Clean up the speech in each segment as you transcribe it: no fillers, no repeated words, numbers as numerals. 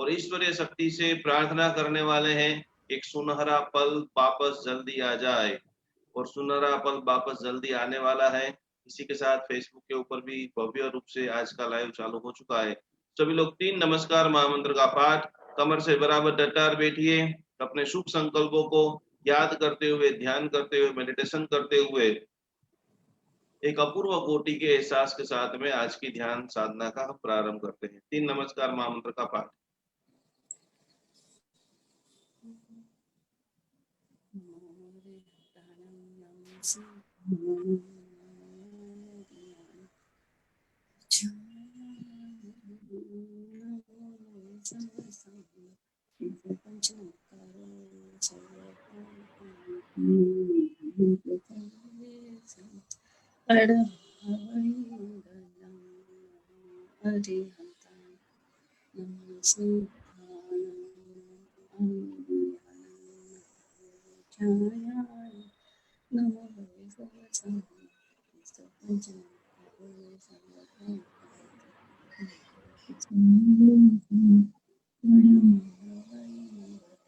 और ईश्वरीय शक्ति से प्रार्थना करने वाले हैं, एक सुनहरा पल वापस जल्दी आ जाए। और सुनहरा पल वापस जल्दी आने वाला है। इसी के साथ फेसबुक के ऊपर भी भव्य रूप से आज का लाइव चालू हो चुका है। सभी लोग 3 नमस्कार महामंत्र का पाठ कमर से बराबर डटार बैठिए। अपने शुभ संकल्पों को याद करते हुए, ध्यान करते हुए, मेडिटेशन करते हुए एक अपूर्व कोटि के एहसास के साथ में आज की ध्यान साधना का हम प्रारंभ करते हैं। 3 नमस्कार महामंत्र का पाठ।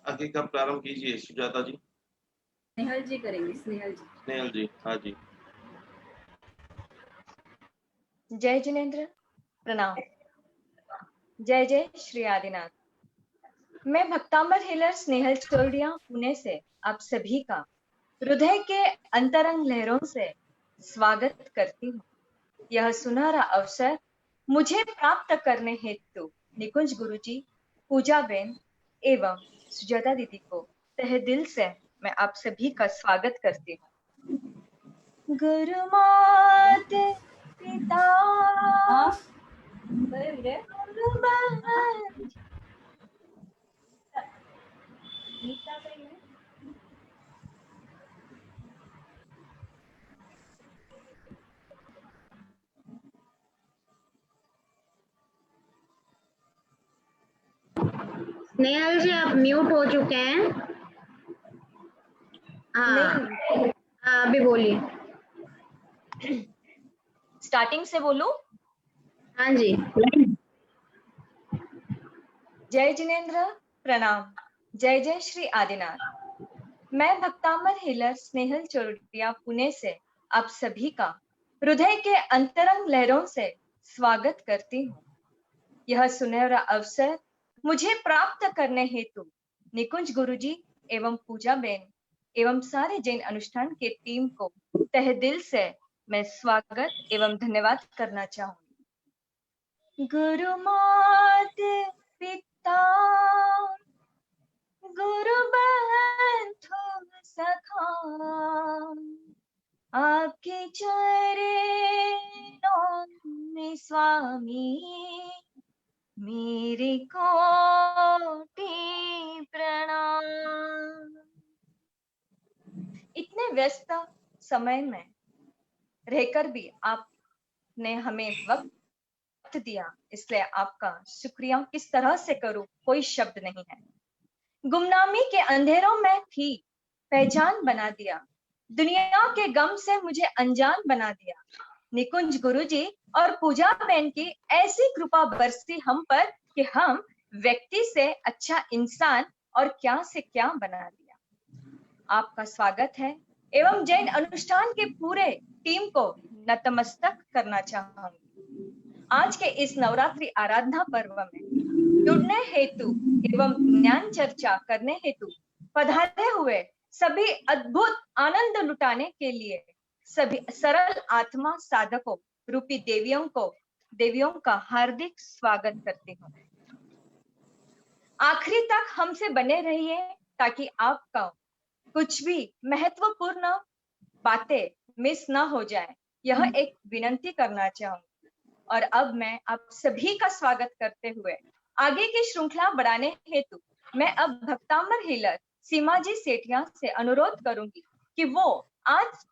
आगे का प्रारंभ कीजिए सुजाता जी। स्नेहल जी करेंगे। स्नेहल जी, हाँ जी। जय जिनेन्द्र, प्रणाम। जय जय श्री आदिनाथ। मैं भक्तांबर हीलर स्नेहल चोरडिया पुणे से आप सभी का हृदय के अंतरंग लहरों से स्वागत करती हूँ। यह सुनहरा अवसर मुझे प्राप्त करने हेतु निकुंज गुरुजी, पूजा बेन एवं सुजाता दीदी को तहे दिल से मैं आप सभी का स्वागत करती हूँ। गुरु मात पिता स्नेहल जी आप म्यूट हो चुके हैं। हाँ, अभी बोलिए। स्टार्टिंग से बोलूं? हाँ जी। जय जिनेन्द्र, प्रणाम। जय जय श्री आदिनाथ। मैं भक्तांबर हीलर स्नेहल चोरडिया पुणे से आप सभी का हृदय के अंतरंग लहरों से स्वागत करती हूँ। यह सुनहरा अवसर मुझे प्राप्त करने हेतु निकुंज गुरुजी एवं पूजा बेन एवं सारे जैन अनुष्ठान के टीम को तहे दिल से मैं स्वागत एवं धन्यवाद करना चाहूंगी। गुरु मात पिता गुरु बंधु सखा आपके चरणों में स्वामी मेरे कोटि प्रणाम। इतने व्यस्त समय में रहकर भी आपने हमें वक्त दिया, इसलिए आपका शुक्रिया किस तरह से करूं, कोई शब्द नहीं है। गुमनामी के अंधेरों में थी, पहचान बना दिया, दुनिया के गम से मुझे अनजान बना दिया। निकुंज गुरुजी और पूजा बहन की ऐसी कृपा बरसी हम पर कि हम व्यक्ति से अच्छा इंसान और क्या से क्या बना दिया। आपका स्वागत है एवं जैन अनुष्ठान के पूरे टीम को नतमस्तक करना चाहूंगी। आज के इस नवरात्रि आराधना पर्व में जुड़ने हेतु एवं ज्ञान चर्चा करने हेतु पधारे हुए सभी अद्भुत आनंद लुटाने के लिए सभी सरल आत्मा साधकों रूपी देवियों का हार्दिक स्वागत करती हूँ। आखिरी तक हमसे बने रहिए ताकि आपका कुछ भी महत्वपूर्ण बातें मिस ना हो जाए, यह एक विनंती करना चाहूंगी। और अब मैं आप सभी का स्वागत करते हुए आगे की श्रृंखला बढ़ाने हेतु मैं अब भक्तांबर हीलर सीमा जी सेठिया से अनुरोध करूंगी कि वो आज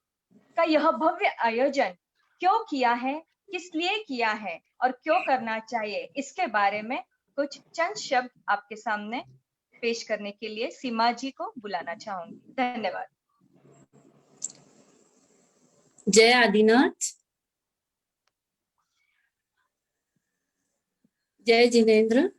का यह भव्य आयोजन क्यों किया है, किस लिए किया है और क्यों करना चाहिए, इसके बारे में कुछ चंद शब्द आपके सामने पेश करने के लिए सीमा जी को बुलाना चाहूंगी। धन्यवाद। जय आदिनाथ। जय जिनेन्द्र।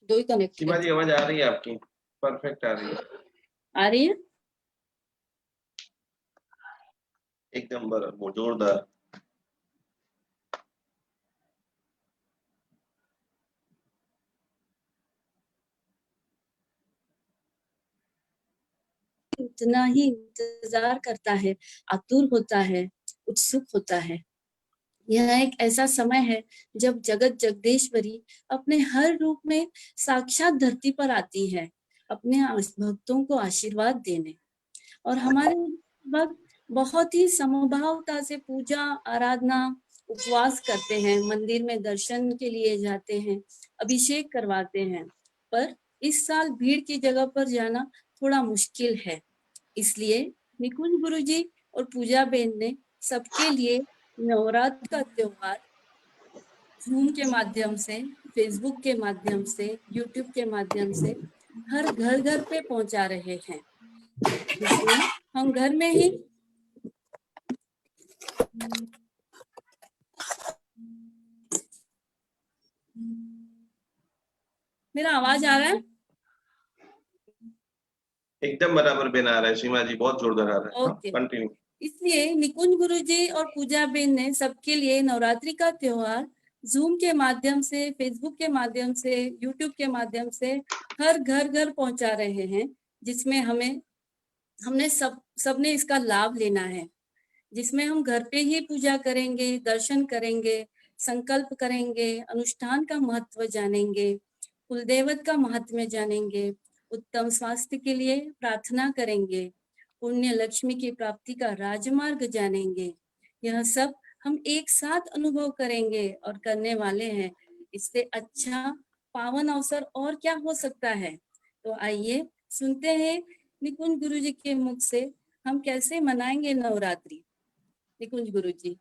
दो ही कनेक्ट सीमा जी आवाज आ रही है आपकी? परफेक्ट आ रही है, आ रही है। एकदम बराबर, जोरदार। उतना ही इंतजार करता है, आतुर होता है, उत्सुक होता है। यह एक ऐसा समय है जब जगत जगदीश्वरी अपने हर रूप में साक्षात धरती पर आती है, अपने भक्तों को आशीर्वाद देने। और हमारे भक्त बहुत ही समभावता से पूजा आराधना उपवास करते हैं, मंदिर में दर्शन के लिए जाते हैं, अभिषेक करवाते हैं। पर इस साल भीड़ की जगह पर जाना थोड़ा मुश्किल है, इसलिए निकुंज गुरुजी और पूजा बेन ने सबके लिए नवरात्र का त्योहार जूम के माध्यम से, फेसबुक के माध्यम से, यूट्यूब के माध्यम से हर घर घर पे पहुंचा रहे हैं, जिसमें हम घर में ही मेरा आवाज आ रहा है? एकदम बराबर बेन आ रहा है सीमा जी, बहुत जोरदार आ रहा है। ओके। कंटिन्यू। इसलिए निकुंज गुरुजी और पूजा बेन ने सबके लिए नवरात्रि का त्योहार जूम के माध्यम से, फेसबुक के माध्यम से, यूट्यूब के माध्यम से हर घर घर पहुंचा रहे हैं, जिसमें हमने सबने इसका लाभ लेना है, जिसमें हम घर पे ही पूजा करेंगे, दर्शन करेंगे, संकल्प करेंगे, अनुष्ठान का महत्व जानेंगे, कुलदेवत का महत्व जानेंगे, उत्तम स्वास्थ्य के लिए प्रार्थना करेंगे, पुण्य लक्ष्मी की प्राप्ति का राजमार्ग जानेंगे। यह सब हम एक साथ अनुभव करेंगे और करने वाले हैं। इससे अच्छा पावन अवसर और क्या हो सकता है। तो आइए सुनते हैं निकुंज गुरुजी के मुख से हम कैसे मनाएंगे नवरात्रि। निकुंज गुरुजी।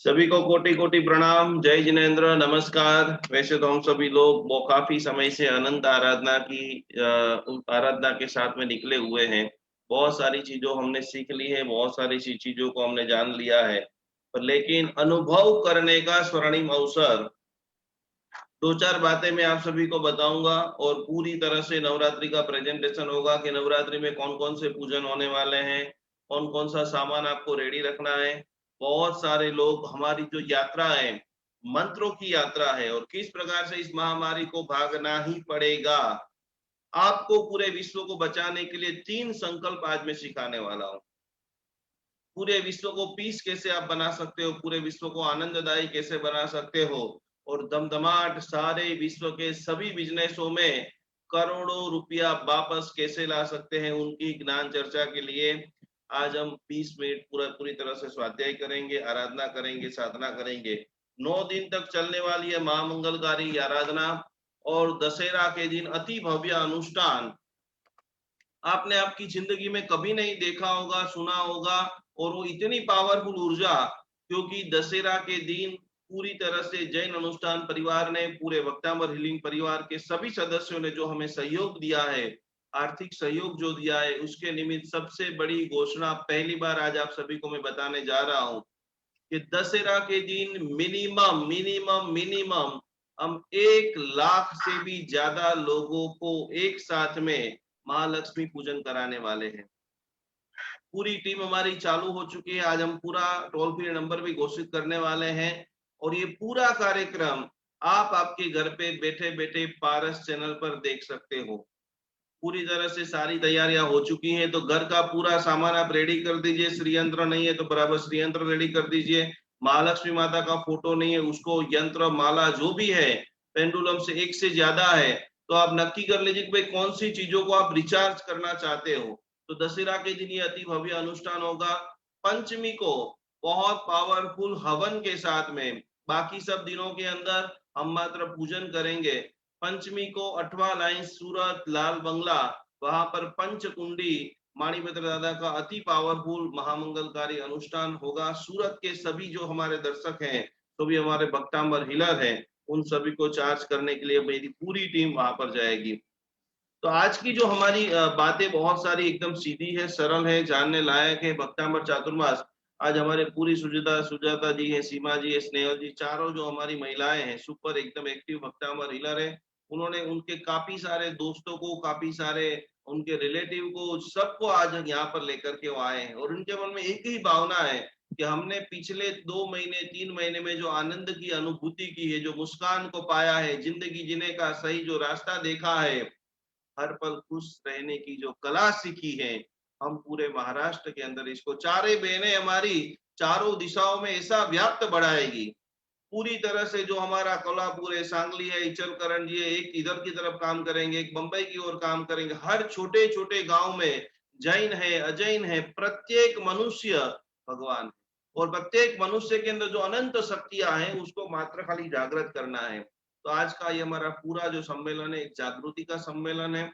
सभी को कोटि कोटि प्रणाम, जय जिनेन्द्र, नमस्कार। वैसे तो हम सभी लोग वो काफी समय से अनंत आराधना के साथ में निकले हुए हैं। बहुत सारी चीजों हमने सीख ली है, बहुत सारी चीजों को हमने जान लिया है, पर लेकिन अनुभव करने का स्वर्णिम अवसर, दो चार बातें मैं आप सभी को बताऊंगा और पूरी तरह से नवरात्रि का प्रेजेंटेशन होगा कि नवरात्रि में कौन कौन से पूजन होने वाले हैं, कौन कौन सा सामान आपको रेडी रखना है। बहुत सारे लोग, हमारी जो यात्रा है मंत्रों की यात्रा है, और किस प्रकार से इस महामारी को भागना ही पड़ेगा। आपको पूरे विश्व को बचाने के लिए 3 संकल्प आज मैं सिखाने वाला हूं। पूरे विश्व को पीस कैसे आप बना सकते हो, पूरे विश्व को आनंददायी कैसे बना सकते हो, और दमदमाट सारे विश्व के सभी बिजनेसों में करोड़ों रुपया वापस कैसे ला सकते हैं, उनकी ज्ञान चर्चा के लिए आज हम 20 मिनट पूरी तरह से स्वाध्याय करेंगे, आराधना करेंगे, साधना करेंगे। 9 दिन तक चलने वाली है महामंगलकारी आराधना, और दशहरा के दिन अति भव्य अनुष्ठान आपने आपकी जिंदगी में कभी नहीं देखा होगा, सुना होगा, और वो इतनी पावरफुल ऊर्जा, क्योंकि दशहरा के दिन पूरी तरह से जैन अनुष्ठान परिवार ने, पूरे वक्तांबर हीलिंग परिवार के सभी सदस्यों ने जो हमें सहयोग दिया है, आर्थिक सहयोग जो दिया है, उसके निमित्त सबसे बड़ी घोषणा पहली बार आज आप सभी को मैं बताने जा रहा हूं कि दशहरा के दिन मिनिमम मिनिमम मिनिमम हम 1 लाख से भी ज्यादा लोगों को एक साथ में महालक्ष्मी पूजन कराने वाले हैं। पूरी टीम हमारी चालू हो चुकी है। आज हम पूरा टोल फ्री नंबर भी घोषित करने वाले हैं, और ये पूरा कार्यक्रम आप आपके घर पे बैठे बैठे पारस चैनल पर देख सकते हो। पूरी तरह से सारी तैयारियां हो चुकी हैं, तो घर का पूरा सामान आप रेडी कर दीजिए। श्रीयंत्र नहीं है तो बराबर श्रीयंत्र रेडी कर दीजिए। महालक्ष्मी माता का फोटो नहीं है, उसको यंत्र माला जो भी है पेंडुलम से 1 से ज्यादा है, तो आप नक्की कर लीजिए कि भाई कौन सी चीजों को आप रिचार्ज करना चाहते हो। तो दशहरा के दिन ये अति भव्य अनुष्ठान होगा। पंचमी को बहुत पावरफुल हवन के साथ में, बाकी सब दिनों के अंदर हम मात्र पूजन करेंगे। पंचमी को 8वां लाइन सूरत लाल बंगला, वहां पर पंचकुंडी माणिभद्र दादा का अति पावरफुल महामंगलकारी अनुष्ठान होगा। सूरत के सभी जो हमारे दर्शक हैं, तो भी हमारे भक्तांबर हिलर हैं, उन सभी को चार्ज करने के लिए मेरी पूरी टीम वहां पर जाएगी। तो आज की जो हमारी बातें बहुत सारी एकदम सीधी है, सरल है, जानने लायक है। भक्तांबर चातुर्मास आज हमारे पूरी सुजाता जी है, सीमा जी है, स्नेहल जी, चारों जो हमारी महिलाएं हैं सुपर एकदम एक्टिव भक्तामर हीलर है। उन्होंने उनके काफी सारे दोस्तों को, काफी सारे उनके रिलेटिव को, सबको आज यहाँ पर लेकर के वो आए हैं और उनके मन में एक ही भावना है कि हमने पिछले 2 महीने 3 महीने में जो आनंद की अनुभूति की है, जो मुस्कान को पाया है, जिंदगी जीने का सही जो रास्ता देखा है, हर पल खुश रहने की जो कला सीखी है, हम पूरे महाराष्ट्र के अंदर इसको चारे बहनें हमारी चारों दिशाओं में ऐसा व्याप्त बढ़ाएगी। पूरी तरह से जो हमारा कोल्हापुर है, सांगली है, इचलकरंजी है, एक इधर की तरफ काम करेंगे, एक बंबई की ओर काम करेंगे। हर छोटे छोटे गांव में जैन है, अजैन है, प्रत्येक मनुष्य भगवान है और प्रत्येक मनुष्य के अंदर जो अनंत शक्तियां हैं उसको मात्र खाली जागृत करना है। तो आज का ये हमारा पूरा जो सम्मेलन है एक जागृति का सम्मेलन है।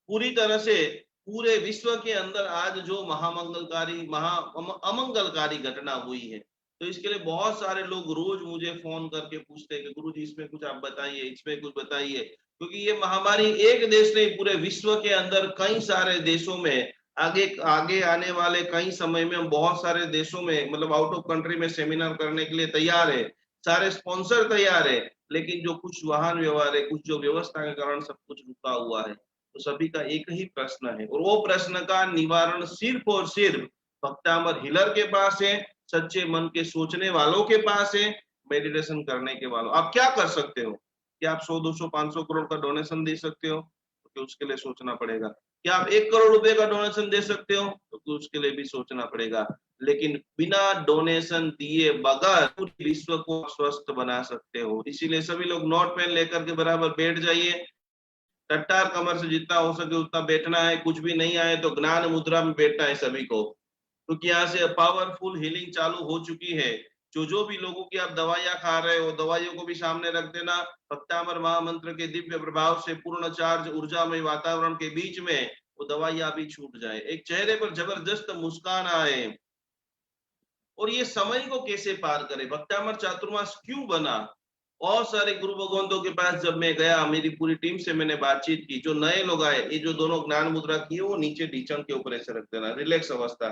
पूरी तरह से पूरे विश्व के अंदर आज जो महामंगलकारी अमंगलकारी घटना हुई है, तो इसके लिए बहुत सारे लोग रोज मुझे फोन करके पूछते हैं कि गुरुजी इसमें कुछ आप बताइए, इसमें कुछ बताइए, क्योंकि ये महामारी एक देश नहीं पूरे विश्व के अंदर कई सारे देशों में आगे आगे आने वाले कई समय में हम बहुत सारे देशों में मतलब आउट ऑफ कंट्री में सेमिनार करने के लिए तैयार है, सारे स्पॉन्सर तैयार है, लेकिन जो कुछ वाहन व्यवहार है, कुछ जो व्यवस्था के कारण सब कुछ रुका हुआ है। तो सभी का एक ही प्रश्न है और वो प्रश्न का निवारण सिर्फ और सिर्फ भक्तामर हीलर के पास है, सच्चे मन के सोचने वालों के पास है, मेडिटेशन करने के वालों। आप क्या कर सकते हो? क्या आप 100, 200, 500 करोड़ का डोनेशन दे सकते हो? तो उसके लिए सोचना पड़ेगा। क्या आप 1 करोड़ रुपए का डोनेशन दे सकते हो? तो उसके लिए भी सोचना पड़ेगा। लेकिन बिना डोनेशन दिए बगैर पूरे विश्व को स्वस्थ बना सकते हो। इसीलिए सभी लोग नोट पेन लेकर के बराबर बैठ जाइए, टट्टार कमर से जितना हो सके उतना बैठना है। कुछ भी नहीं आए तो ज्ञान मुद्रा में बैठना है सभी को, क्योंकि यहाँ से पावरफुल हीलिंग चालू हो चुकी है। जो भी लोगों की आप दवाइयां खा रहे हो, दवाइयों को भी सामने रख देना। भक्तामर महामंत्र के दिव्य प्रभाव से पूर्ण चार्ज ऊर्जामय वातावरण के बीच में वो दवाइयां भी छूट जाए, एक चेहरे पर जबरदस्त मुस्कान आए। और ये समय को कैसे पार करे? भक्तामर चातुर्मास क्यों बना? बहुत सारे गुरु भगवंतों के पास जब मैं गया, मेरी पूरी टीम से मैंने बातचीत की, जो नए लोग आए, ये जो दोनों ज्ञान मुद्रा की है वो नीचे ढीचण के ऊपर ऐसे रख देना, रिलैक्स अवस्था।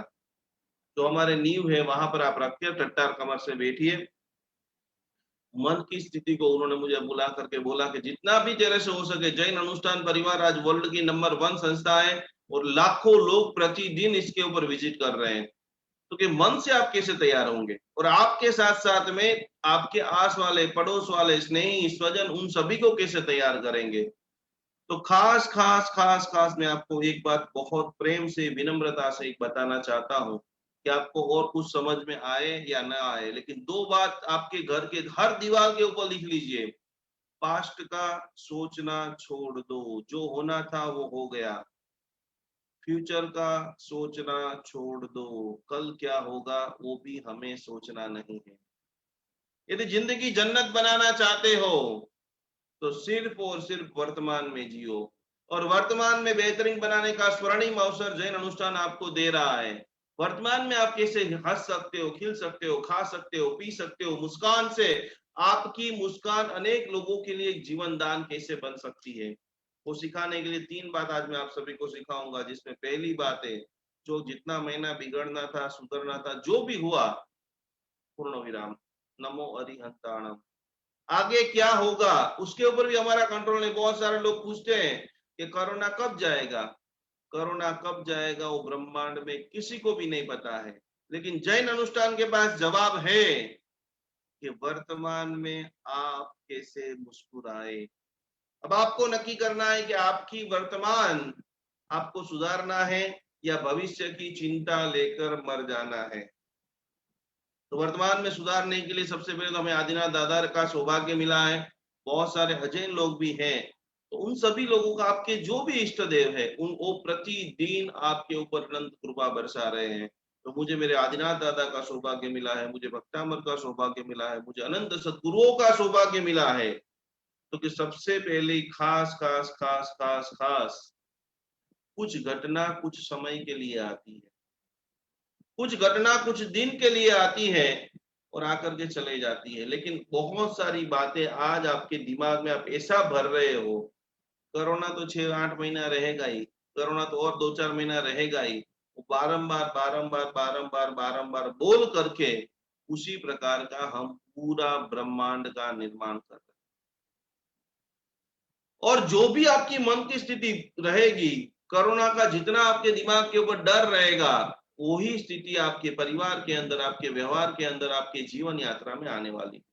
जो हमारे नींव है वहां पर आप रखिए, टट्टार कमर से बैठिए। मन की स्थिति को उन्होंने मुझे बुला करके बोला कि जितना भी तेरे से हो सके, जैन अनुष्ठान परिवार आज वर्ल्ड की नंबर 1 संस्था है और लाखों लोग प्रतिदिन इसके ऊपर विजिट कर रहे हैं। तो कि मन से आप कैसे तैयार होंगे? और आपके साथ साथ में आपके आस वाले, पड़ोस वाले, स्नेही, स्वजन, उन सभी को कैसे तैयार करेंगे? तो खास खास खास खास मैं आपको एक बात बहुत प्रेम से, विनम्रता से एक बताना चाहता हूँ कि आपको और कुछ समझ में आए या ना आए, लेकिन 2 बात आपके घर के हर दीवार के ऊपर लिख लीजिए। पास्ट का सोचना छोड़ दो, जो होना था वो हो गया। फ्यूचर का सोचना छोड़ दो, कल क्या होगा वो भी हमें सोचना नहीं है। यदि जिंदगी जन्नत बनाना चाहते हो तो सिर्फ और सिर्फ वर्तमान में जियो, और वर्तमान में बेहतरीन बनाने का स्वर्णिम अवसर जैन अनुष्ठान आपको दे रहा है। वर्तमान में आप कैसे हंस सकते हो, खिल सकते हो, खा सकते हो, पी सकते हो, मुस्कान से आपकी मुस्कान अनेक लोगों के लिए जीवन दान कैसे बन सकती है, वो सिखाने के लिए 3 बात आज मैं आप सभी को सिखाऊंगा। जिसमें पहली बात है, जो जितना महीना बिगड़ना था, सुधरना था, जो भी हुआ, पूर्ण विराम, नमो अरिहंताणम। आगे क्या होगा उसके ऊपर भी हमारा कंट्रोल नहीं। बहुत सारे लोग पूछते हैं कि कोरोना कब जाएगा। कोरोना कब जाएगा वो ब्रह्मांड में किसी को भी नहीं पता है, लेकिन जैन अनुष्ठान के पास जवाब है कि वर्तमान में आप कैसे मुस्कुराए। अब आपको नक्की करना है कि आपकी वर्तमान आपको सुधारना है या भविष्य की चिंता लेकर मर जाना है। तो वर्तमान में सुधारने के लिए सबसे पहले तो हमें आदिनाथ दादा का सौभाग्य मिला है। बहुत सारे अजैन लोग भी हैं, तो उन सभी लोगों का, आपके जो भी इष्ट देव है, उन वो प्रतिदिन आपके ऊपर अनंत कृपा बरसा रहे हैं। तो मुझे मेरे आदिनाथ दादा का सौभाग्य मिला है, मुझे भक्तामर का सौभाग्य मिला है, मुझे अनंत सद्गुरुओं का सौभाग्य मिला है। तो कि सबसे पहले खास खास खास खास खास कुछ घटना कुछ समय के लिए आती है, कुछ घटना कुछ दिन के लिए आती है और आकर के चले जाती है। लेकिन बहुत सारी बातें आज आपके दिमाग में आप ऐसा भर रहे हो, कोरोना तो 6-8 महीना रहेगा ही, कोरोना तो और 2-4 महीना रहेगा ही, वो बारंबार बोल करके उसी प्रकार का हम पूरा ब्रह्मांड का निर्माण कर रहे हैं। और जो भी आपकी मन की स्थिति रहेगी, कोरोना का जितना आपके दिमाग के ऊपर डर रहेगा, वही स्थिति आपके परिवार के अंदर, आपके व्यवहार के अंदर, आपके जीवन यात्रा में आने वाली।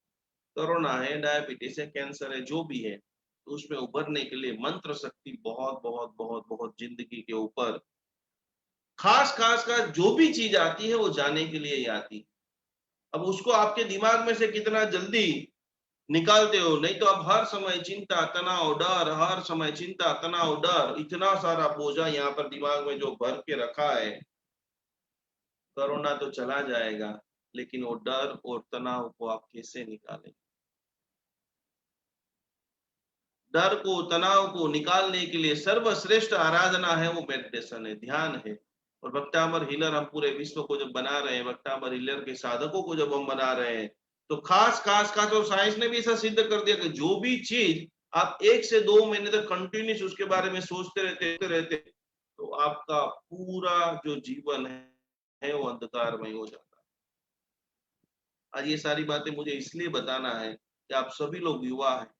कोरोना है, डायबिटीज है, कैंसर है, जो भी है, तो उसमें उभरने के लिए मंत्र शक्ति बहुत बहुत बहुत बहुत जिंदगी के ऊपर खास खास का जो भी चीज आती है वो जाने के लिए ही आती। अब उसको आपके दिमाग में से कितना जल्दी निकालते हो, नहीं तो अब हर समय चिंता, तनाव, डर, हर समय चिंता, तनाव, डर, इतना सारा बोझा यहाँ पर दिमाग में जो भर के रखा है। कोरोना तो चला जाएगा, लेकिन वो डर और तनाव को आप कैसे निकालें? डर को, तनाव को निकालने के लिए सर्वश्रेष्ठ आराधना है वो मेडिटेशन है, ध्यान है। और भक्तामर हीलर हम पूरे विश्व को जब बना रहे हैं, भक्तामर हीलर के साधकों को जब हम बना रहे हैं, तो खास तो साइंस ने भी ऐसा सिद्ध कर दिया कि जो भी चीज आप 1 से 2 महीने तक कंटिन्यूस उसके बारे में सोचते रहते तो आपका पूरा जो जीवन है वो अंधकारमय हो जाता है। आज ये सारी बातें मुझे इसलिए बताना है कि आप सभी लोग युवा हैं,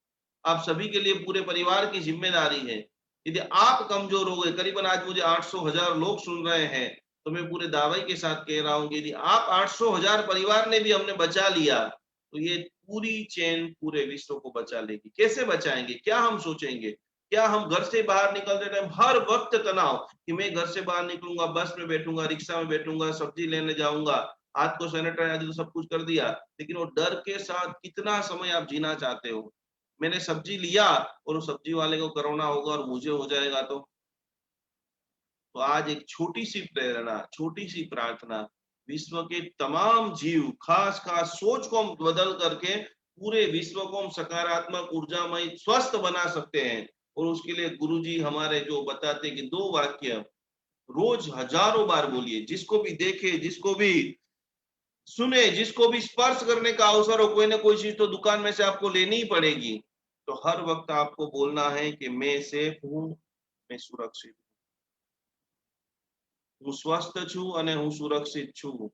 आप सभी के लिए पूरे परिवार की जिम्मेदारी है। यदि आप कमजोर हो गए, करीबन आज मुझे 800,000 लोग सुन रहे हैं, तो मैं पूरे दावे के साथ कह रहा हूं कि यदि आप 800,000 परिवार ने भी हमने बचा लिया, तो ये पूरी चेन पूरे विश्व को बचा लेगी। कैसे बचाएंगे? क्या हम सोचेंगे? क्या हम घर से बाहर निकलते टाइम हर वक्त तनाव कि मैं घर से बाहर निकलूंगा, बस में बैठूंगा, रिक्शा में बैठूंगा, सब्जी लेने जाऊंगा, हाथ को सैनिटाइज आदि तो सब कुछ कर दिया, लेकिन वो डर के साथ कितना समय आप जीना चाहते हो? मैंने सब्जी लिया और उस सब्जी वाले को कोरोना होगा और मुझे हो जाएगा तो आज एक छोटी सी प्रेरणा, छोटी सी प्रार्थना, विश्व के तमाम जीव खास सोच को हम बदल करके पूरे विश्व को हम सकारात्मक, ऊर्जामय, स्वस्थ बना सकते हैं। और उसके लिए गुरुजी हमारे जो बताते कि 2 वाक्य रोज हजारों बार बोलिए, जिसको भी देखे, जिसको भी सुने, जिसको भी स्पर्श करने का अवसर हो, कोई ना कोई चीज तो दुकान में से आपको लेनी ही पड़ेगी। तो हर वक्त आपको बोलना है कि मैं सेफ हूं, मैं सुरक्षित हूं, स्वस्थ छू अने हूं सुरक्षित छू।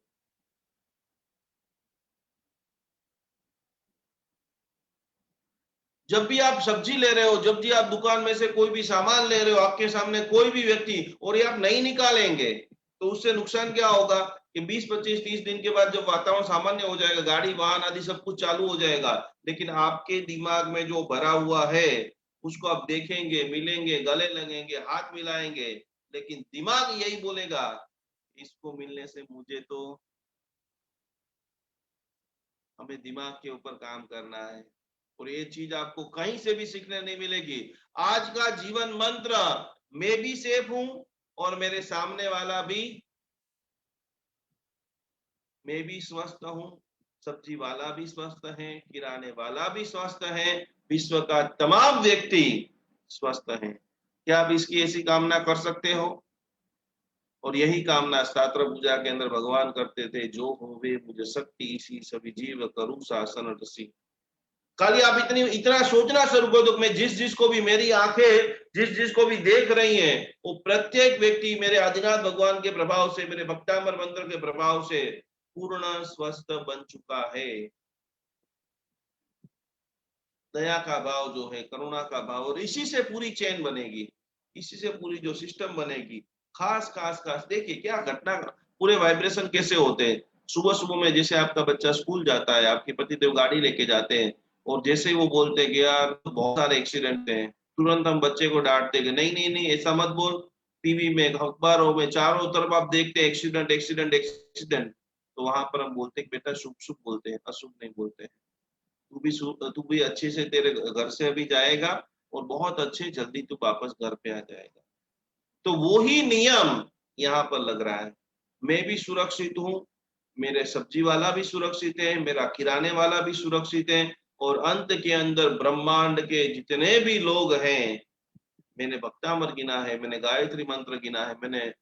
जब भी आप सब्जी ले रहे हो, जब भी आप दुकान में से कोई भी सामान ले रहे हो, आपके सामने कोई भी व्यक्ति और ये आप नहीं निकालेंगे, तो उससे नुकसान क्या होगा कि 20, 25, 30 दिन के बाद जब वातावरण सामान्य हो जाएगा, गाड़ी, वाहन आदि सब कुछ चालू हो जाएगा, लेकिन आपके दिमाग में जो भरा हुआ है उसको आप देखेंगे, मिलेंगे, गले लगेंगे, हाथ मिलाएंगे, लेकिन दिमाग यही बोलेगा इसको मिलने से मुझे तो, हमें दिमाग के ऊपर काम करना है। और ये चीज आपको कहीं से भी सीखने नहीं मिलेगी। आज का जीवन मंत्र, मैं भी सेफ हूं और मेरे सामने वाला भी, मैं भी स्वस्थ हूं, सब्जी वाला भी स्वस्थ है, किराने वाला भी स्वस्थ है, विश्व का तमाम व्यक्ति स्वस्थ है। क्या आप इसकी ऐसी कामना कर सकते हो? और यही कामना स्तात्र पूजा के अंदर भगवान करते थे, जो होवे मुझे शक्ति इसी सभी जीव करूं शासन रसी। खाली आप इतना सोचना शुरू कर दो, मैं जिस जिसको भी, मेरी आंखें जिस जिसको भी देख रही हैं, वो प्रत्येक व्यक्ति मेरे आदिनाथ भगवान के प्रभाव से, मेरे भक्तामर मंत्र के प्रभाव से पूर्ण स्वस्थ बन चुका है। दया का भाव जो है, करुणा का भाव, और इसी से पूरी चेन बनेगी, इसी से पूरी जो सिस्टम बनेगी। खास देखिए क्या घटना, पूरे वाइब्रेशन कैसे होते हैं। सुबह सुबह में जैसे आपका बच्चा स्कूल जाता है, आपके पतिदेव गाड़ी लेके जाते हैं, और जैसे ही वो बोलते हैं कि यार बहुत सारे एक्सीडेंट हैं, तुरंत हम बच्चे को डांटते कि नहीं नहीं नहीं ऐसा मत बोल। टीवी में, अखबारों में, चारों तरफ आप देखते हैं एक्सीडेंट एक्सीडेंट एक्सीडेंट। तो वहां पर हम बोलते हैं बेटा शुभ शुभ बोलते हैं, अशुभ नहीं बोलते हैं। तू भी अच्छे से तेरे घर से अभी जाएगा और बहुत अच्छे जल्दी तू वापस घर पे आ जाएगा। तो वो ही नियम यहाँ पर लग रहा है। मैं भी सुरक्षित हूँ, मेरे सब्जी वाला भी सुरक्षित है, मेरा किराने वाला भी सुरक्षित है, और अंत के अंदर ब्रह्मांड के जितने भी लोग हैं, मैंने भक्तामर गिना है, मैंने गायत्री मंत्र गिना है, मैंने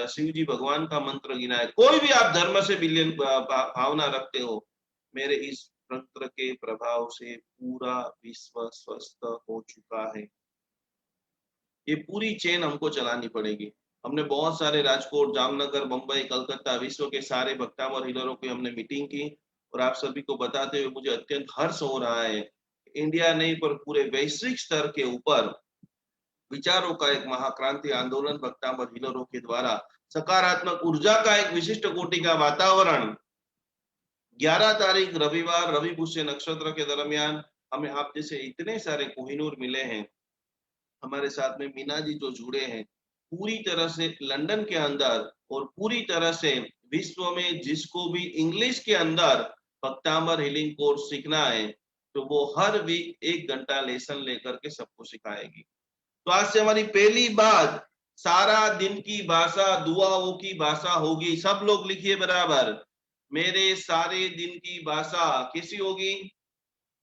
शिव जी भगवान का मंत्र गिना है, कोई भी आप धर्म से बिलियन भावना रखते हो, मेरे इस मंत्र के प्रभाव से पूरा विश्व स्वस्थ हो चुका है। ये पूरी चेन हमको चलानी पड़ेगी। हमने बहुत सारे राजकोट, जामनगर, मुंबई, कलकत्ता, विश्व के सारे भक्तावर हीलरों की हमने मीटिंग की और आप सभी को बताते हुए मुझे अत्यंत हर्ष हो रहा है। इंडिया नहीं पर पूरे वैश्विक स्तर के ऊपर विचारों का एक महाक्रांति आंदोलन भक्तावर हीलरों के द्वारा सकारात्मक ऊर्जा का एक विशिष्ट कोटि का वातावरण 11 तारीख रविवार रवि पुष्य नक्षत्र के दरमियान हमें आप जैसे इतने सारे कोहिनूर मिले हैं। हमारे साथ में मीना जी जो जुड़े हैं पूरी तरह से लंदन के अंदर और पूरी तरह से विश्व में जिसको भी इंग्लिश के अंदर भक्तांबर हीलिंग कोर्स सीखना है तो वो हर वीक 1 घंटा लेसन लेकर के सबको सिखाएगी। तो आज से हमारी पहली बात, सारा दिन की भाषा दुआओं की भाषा होगी। सब लोग लिखिए बराबर, मेरे सारे दिन की भाषा कैसी होगी?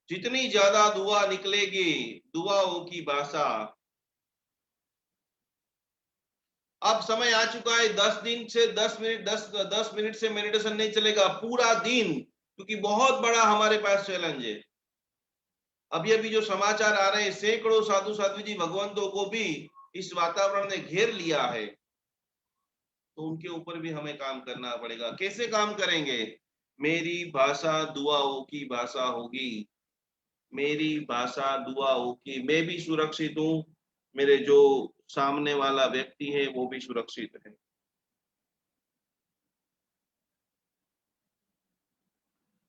जितनी ज्यादा दुआ निकलेगी दुआओं की भाषा। अब समय आ चुका है 10 दिन से 10 मिनट से मेडिटेशन नहीं चलेगा पूरा दिन, क्योंकि बहुत बड़ा हमारे पास चैलेंज है। अभी जो समाचार आ रहे हैं सैकड़ों साधु साध्वी जी भगवंतों को भी इस वातावरण ने घेर लिया है, तो उनके ऊपर भी हमें काम करना पड़ेगा। कैसे काम करेंगे? मेरी भाषा दुआओं की भाषा होगी, मेरी भाषा दुआओं की। मैं भी सुरक्षित हूं, मेरे जो सामने वाला व्यक्ति है वो भी सुरक्षित है।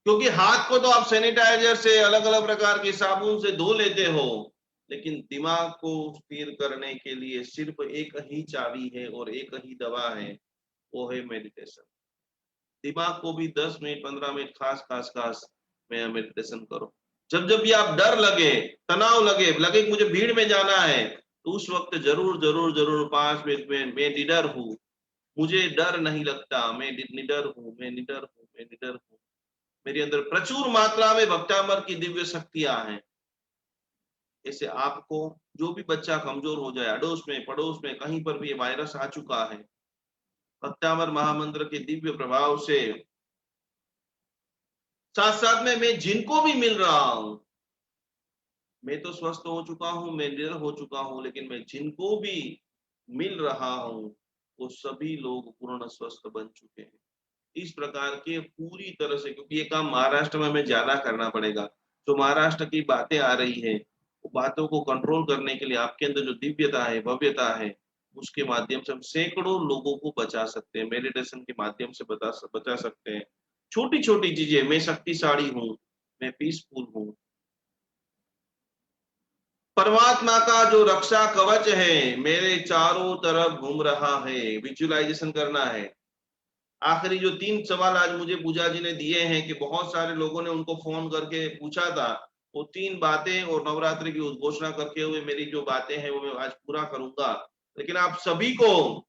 क्योंकि हाथ को तो आप सैनिटाइजर से अलग अलग प्रकार के साबुन से धो लेते हो, लेकिन दिमाग को स्थिर करने के लिए सिर्फ एक ही चाबी है और एक ही दवा है, वो है मेडिटेशन। दिमाग को भी 10 मिनट 15 मिनट खास में मेडिटेशन करो। जब भी आप डर लगे, तनाव लगे कि मुझे भीड़ में जाना है, तो उस वक्त जरूर 5 मिनट में मैं निडर हूं, मुझे डर नहीं लगता, मैं निडर हूं, मेरे अंदर प्रचुर मात्रा में भक्तामर की दिव्य शक्तियां हैं। ऐसे आपको जो भी बच्चा कमजोर हो जाए, अड़ोस में पड़ोस में कहीं पर भी ये वायरस आ चुका है, भक्तामर महामंत्र के दिव्य प्रभाव से साथ में मैं जिनको भी मिल रहा हूं, मैं तो स्वस्थ हो चुका हूं, मैं निडर हो चुका हूं, लेकिन मैं जिनको भी मिल रहा हूं वो सभी लोग पूर्ण स्वस्थ बन चुके हैं। इस प्रकार के पूरी तरह से, क्योंकि ये काम महाराष्ट्र में हमें ज्यादा करना पड़ेगा। जो महाराष्ट्र की बातें आ रही है वो बातों को कंट्रोल करने के लिए आपके अंदर जो दिव्यता है, भव्यता है, उसके माध्यम से हम सैकड़ों लोगों को बचा सकते हैं। मेडिटेशन के माध्यम से बचा सकते हैं। छोटी छोटी चीजें, मैं शक्तिशाली हूं, मैं पीसफुल हूं, परमात्मा का जो रक्षा कवच है मेरे चारों तरफ घूम रहा है, विजुअलाइजेशन करना है। आखिरी जो 3 सवाल आज मुझे पूजा जी ने दिए हैं कि बहुत सारे लोगों ने उनको फोन करके पूछा था, वो 3 बातें और नवरात्रि की उद्घोषणा करके हुए मेरी जो बातें हैं वो मैं आज पूरा करूंगा। लेकिन आप सभी को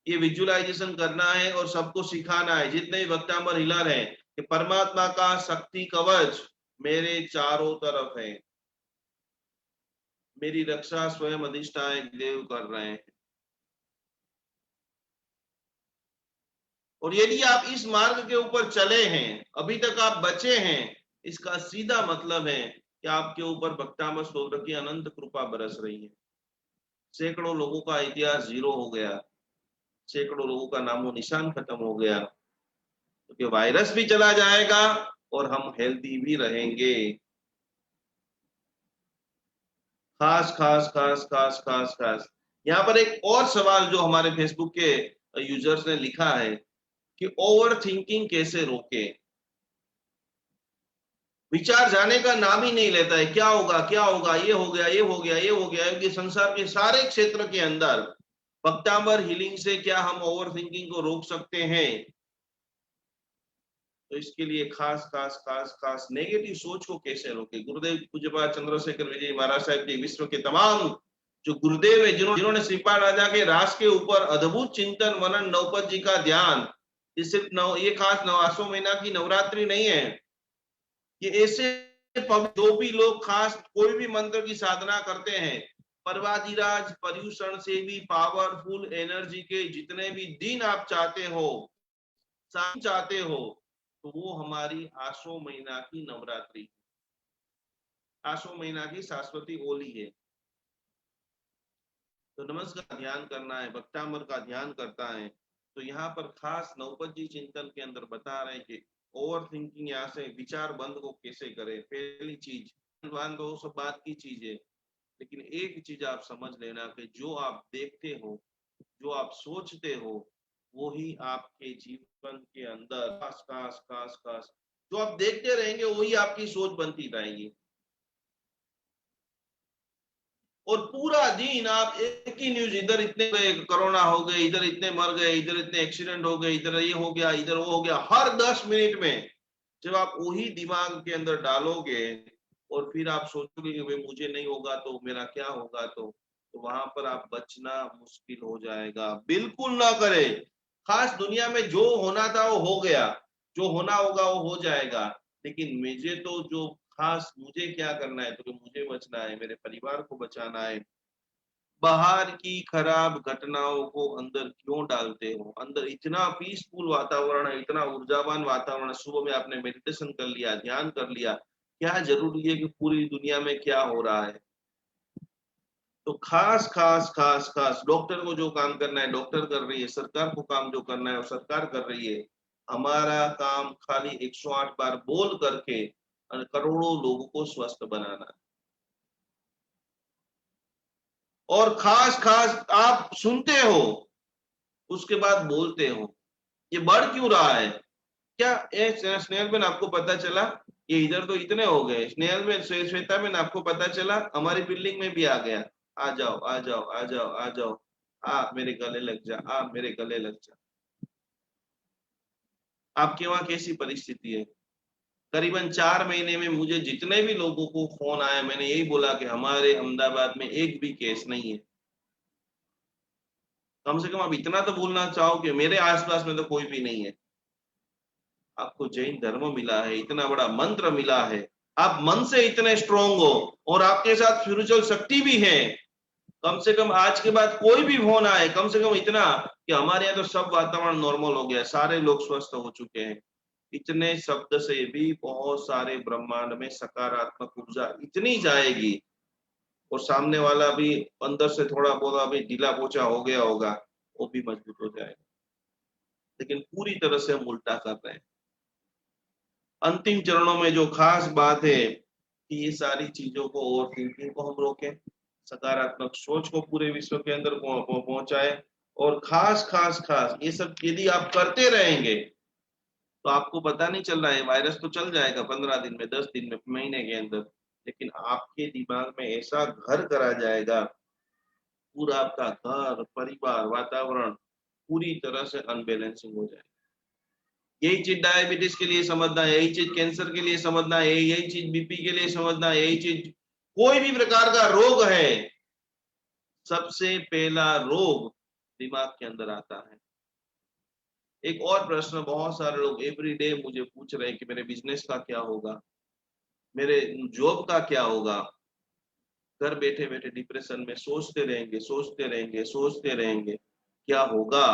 ये विजुअलाइजेशन करना है और सबको सिखाना है, जितने भी भक्तांबर हिलर हैं, कि परमात्मा का शक्ति कवच मेरे चारों तरफ है, मेरी रक्षा स्वयं अधिष्ठायक देव कर रहे हैं। और यदि आप इस मार्ग के ऊपर चले हैं, अभी तक आप बचे हैं, इसका सीधा मतलब है कि आपके ऊपर भक्तामर स्तोत्र की अनंत कृपा बरस रही है। सैकड़ों लोगों का इतिहास जीरो हो गया, सैकड़ों लोगों का नामो निशान खत्म हो गया, क्योंकि तो वायरस भी चला जाएगा और हम हेल्दी भी रहेंगे। खास। यहाँ पर एक और सवाल जो हमारे फेसबुक के यूजर्स ने लिखा है कि ओवर थिंकिंग कैसे रोके। विचार जाने का नाम ही नहीं लेता है, क्या होगा, ये हो गया, क्योंकि संसार के सारे क्षेत्र के अंदर भक्तांबर हीलिंग से क्या हम ओवर थिंकिंग को रोक सकते हैं? तो इसके लिए खास नेगेटिव सोच को कैसे रोके। गुरुदेव पूज्यपाद चंद्रशेखर विजय महाराज साहब जी, विश्व के तमाम जो गुरुदेव है, जिन्होंने श्रीपाद राजा के रास के ऊपर अद्भुत चिंतन मनन, नवपत जी का ध्यान, ये सिर्फ ये खास 9 महीना की नवरात्रि नहीं है, ये ऐसे जो भी लोग खास कोई भी मंत्र की साधना करते हैं, पर्वाधिराज पर्यूषण से भी पावरफुल एनर्जी के जितने भी दिन आप चाहते हो, तो वो हमारी आसो महीना की नवरात्रि, आसो महीना की शाश्वती होली है। तो नमस्कार का ध्यान करना है, भक्तामर का ध्यान करता है। तो यहाँ पर खास नवपत जी चिंतन के अंदर बता रहे हैं कि ओवर थिंकिंग, यहाँ से विचार बंद को कैसे करें। पहली चीज, तो सब बात की चीज है, लेकिन एक चीज आप समझ लेना कि जो आप देखते हो, जो आप सोचते हो, वो ही आपके जीवन के अंदर खास खास खास खास जो आप देखते रहेंगे वही आपकी सोच बनती रहेगी। और पूरा दिन आप एक ही न्यूज, इधर इतने कोरोना हो गए, इधर इतने मर गए, इधर इतने एक्सीडेंट हो गए, इधर ये हो गया, इधर वो हो गया, हर 10 मिनट में जब आप वही दिमाग के अंदर डालोगे और फिर आप सोचोगे कि भाई मुझे नहीं होगा तो मेरा क्या होगा, तो वहां पर आप बचना मुश्किल हो जाएगा। बिल्कुल ना करे। खास दुनिया में जो होना था वो हो गया, जो होना होगा वो हो जाएगा, लेकिन मुझे तो जो खास मुझे क्या करना है, तो मुझे बचना है, मेरे परिवार को बचाना है। बाहर की खराब घटनाओं को अंदर क्यों डालते हो? अंदर इतना पीसफुल वातावरण है, इतना ऊर्जावान वातावरण है। सुबह में आपने मेडिटेशन कर लिया, ध्यान कर लिया, क्या जरूरी है कि पूरी दुनिया में क्या हो रहा है? तो खास खास खास खास डॉक्टर को जो काम करना है डॉक्टर कर रही है, सरकार को काम जो करना है वो सरकार कर रही है। हमारा काम खाली 108 बार बोल करके करोड़ों लोगों को स्वस्थ बनाना है। और खास खास आप सुनते हो, उसके बाद बोलते हो। ये बढ़ क्यों रहा है? क्या स्नेहल बेन आपको पता चला? ये इधर तो इतने हो गए। स्नेहल बेन, श्वेता बेन, आपको पता चला? हमारी बिल्डिंग में भी आ गया। आ जाओ आ जाओ आ जाओ आ जाओ, आ मेरे गले लग जा, आ मेरे गले लग जा। आपके वहां कैसी परिस्थिति है? करीबन 4 महीने में मुझे जितने भी लोगों को फोन आया, मैंने यही बोला कि हमारे अहमदाबाद में एक भी केस नहीं है। कम से कम आप इतना तो बोलना चाहो कि मेरे आसपास में तो कोई भी नहीं है। आपको जैन धर्म मिला है, इतना बड़ा मंत्र मिला है, आप मन से इतने स्ट्रोंग हो और आपके साथ स्पिरिचुअल शक्ति भी है। कम से कम आज के बाद कोई भी फोन आए, कम से कम इतना कि हमारे यहाँ तो सब वातावरण नॉर्मल हो गया, सारे लोग स्वस्थ हो चुके हैं। इतने शब्द से भी बहुत सारे ब्रह्मांड में सकारात्मक ऊर्जा इतनी जाएगी, और सामने वाला भी अंदर से थोड़ा बहुत अभी ढीला पोचा हो गया होगा, वो भी मजबूत हो जाएगा। लेकिन पूरी तरह से हम उल्टा कर रहे हैं। अंतिम चरणों में जो खास बात है कि ये सारी चीजों को, ओवर थिंकिंग को हम रोकें, सकारात्मक सोच को पूरे विश्व के अंदर पहुंचाए। और खास खास खास ये सब यदि आप करते रहेंगे तो आपको पता नहीं चल रहा है, वायरस तो चल जाएगा 15 दिन में, 10 दिन में, महीने के अंदर, लेकिन आपके दिमाग में ऐसा घर करा जाएगा, पूरा आपका घर, परिवार, वातावरण पूरी तरह से अनबैलेंसिंग हो जाएगा। यही चीज डायबिटीज के लिए समझना है, यही चीज कैंसर के लिए समझना है, यही चीज बीपी के लिए समझना है, यही चीज कोई भी प्रकार का रोग है, सबसे पहला रोग दिमाग के अंदर आता है। एक और प्रश्न बहुत सारे लोग एवरी डे मुझे पूछ रहे हैं कि मेरे बिजनेस का क्या होगा, मेरे जॉब का क्या होगा। घर बैठे बैठे डिप्रेशन में सोचते रहेंगे सोचते रहेंगे सोचते रहेंगे, क्या होगा?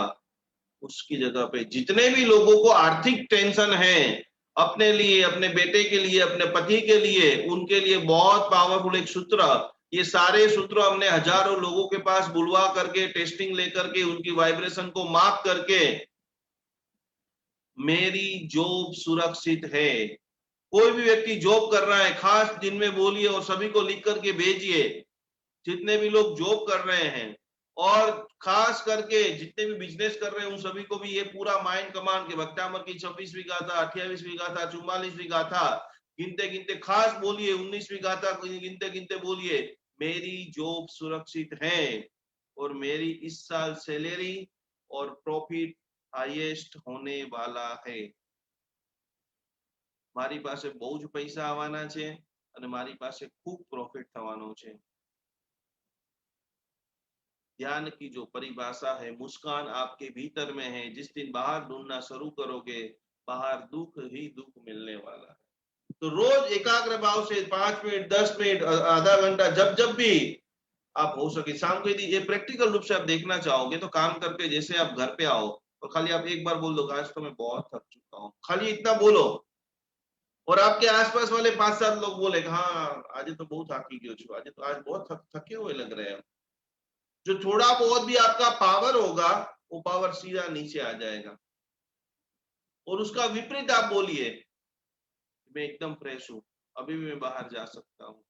उसकी जगह पे जितने भी लोगों को आर्थिक टेंशन है, अपने लिए, अपने बेटे के लिए, अपने पति के लिए, उनके लिए बहुत पावरफुल एक सूत्र, ये सारे सूत्र हमने हजारों लोगों के पास बुलवा करके, टेस्टिंग लेकर के, उनकी वाइब्रेशन को माप करके, मेरी जॉब सुरक्षित है। कोई भी व्यक्ति जॉब कर रहा है, खास दिन में बोलिए और सभी को लिख करके भेजिए, जितने भी लोग जॉब कर रहे हैं और खास करके जितने भी बिजनेस कर रहे हैं, उन सभी को भी ये पूरा माइंड कमांड के भक्तामर की 26वीं गाथा, 28वीं गाथा, 44वीं गाथा गिनते गिनते खास बोलिए, 19वीं गाथा गिनते गिनते बोलिए, मेरी जॉब सुरक्षित है और मेरी इस साल सैलरी और प्रॉफिट हाईएस्ट होने वाला है। મારી પાસે બહુ જ પૈસા આવવાના છે અને મારી પાસે ખૂબ પ્રોફિટ થવાનો છે। ध्यान की जो परिभाषा है, मुस्कान आपके भीतर में है। जिस दिन बाहर ढूंढना शुरू करोगे, बाहर दुख ही दुख मिलने वाला है। तो रोज एकाग्र भाव से 5 मिनट, 10 मिनट, आधा घंटा, जब जब भी आप हो सके, शाम को यदि ये प्रैक्टिकल रूप से आप देखना चाहोगे तो काम करके जैसे आप घर पे आओ तो खाली आप एक बार बोल दो, आज तो मैं बहुत थक चुका हूँ, खाली इतना बोलो, और आपके आसपास वाले 5-7 लोग बोले हाँ आज तो बहुत थाकी गयो छू, आज बहुत थके हुए लग रहे हैं। जो थोड़ा बहुत भी आपका पावर होगा वो पावर सीधा नीचे आ जाएगा। और उसका विपरीत आप बोलिए, मैं एकदम फ्रेश हूं, अभी भी मैं बाहर जा सकता हूं।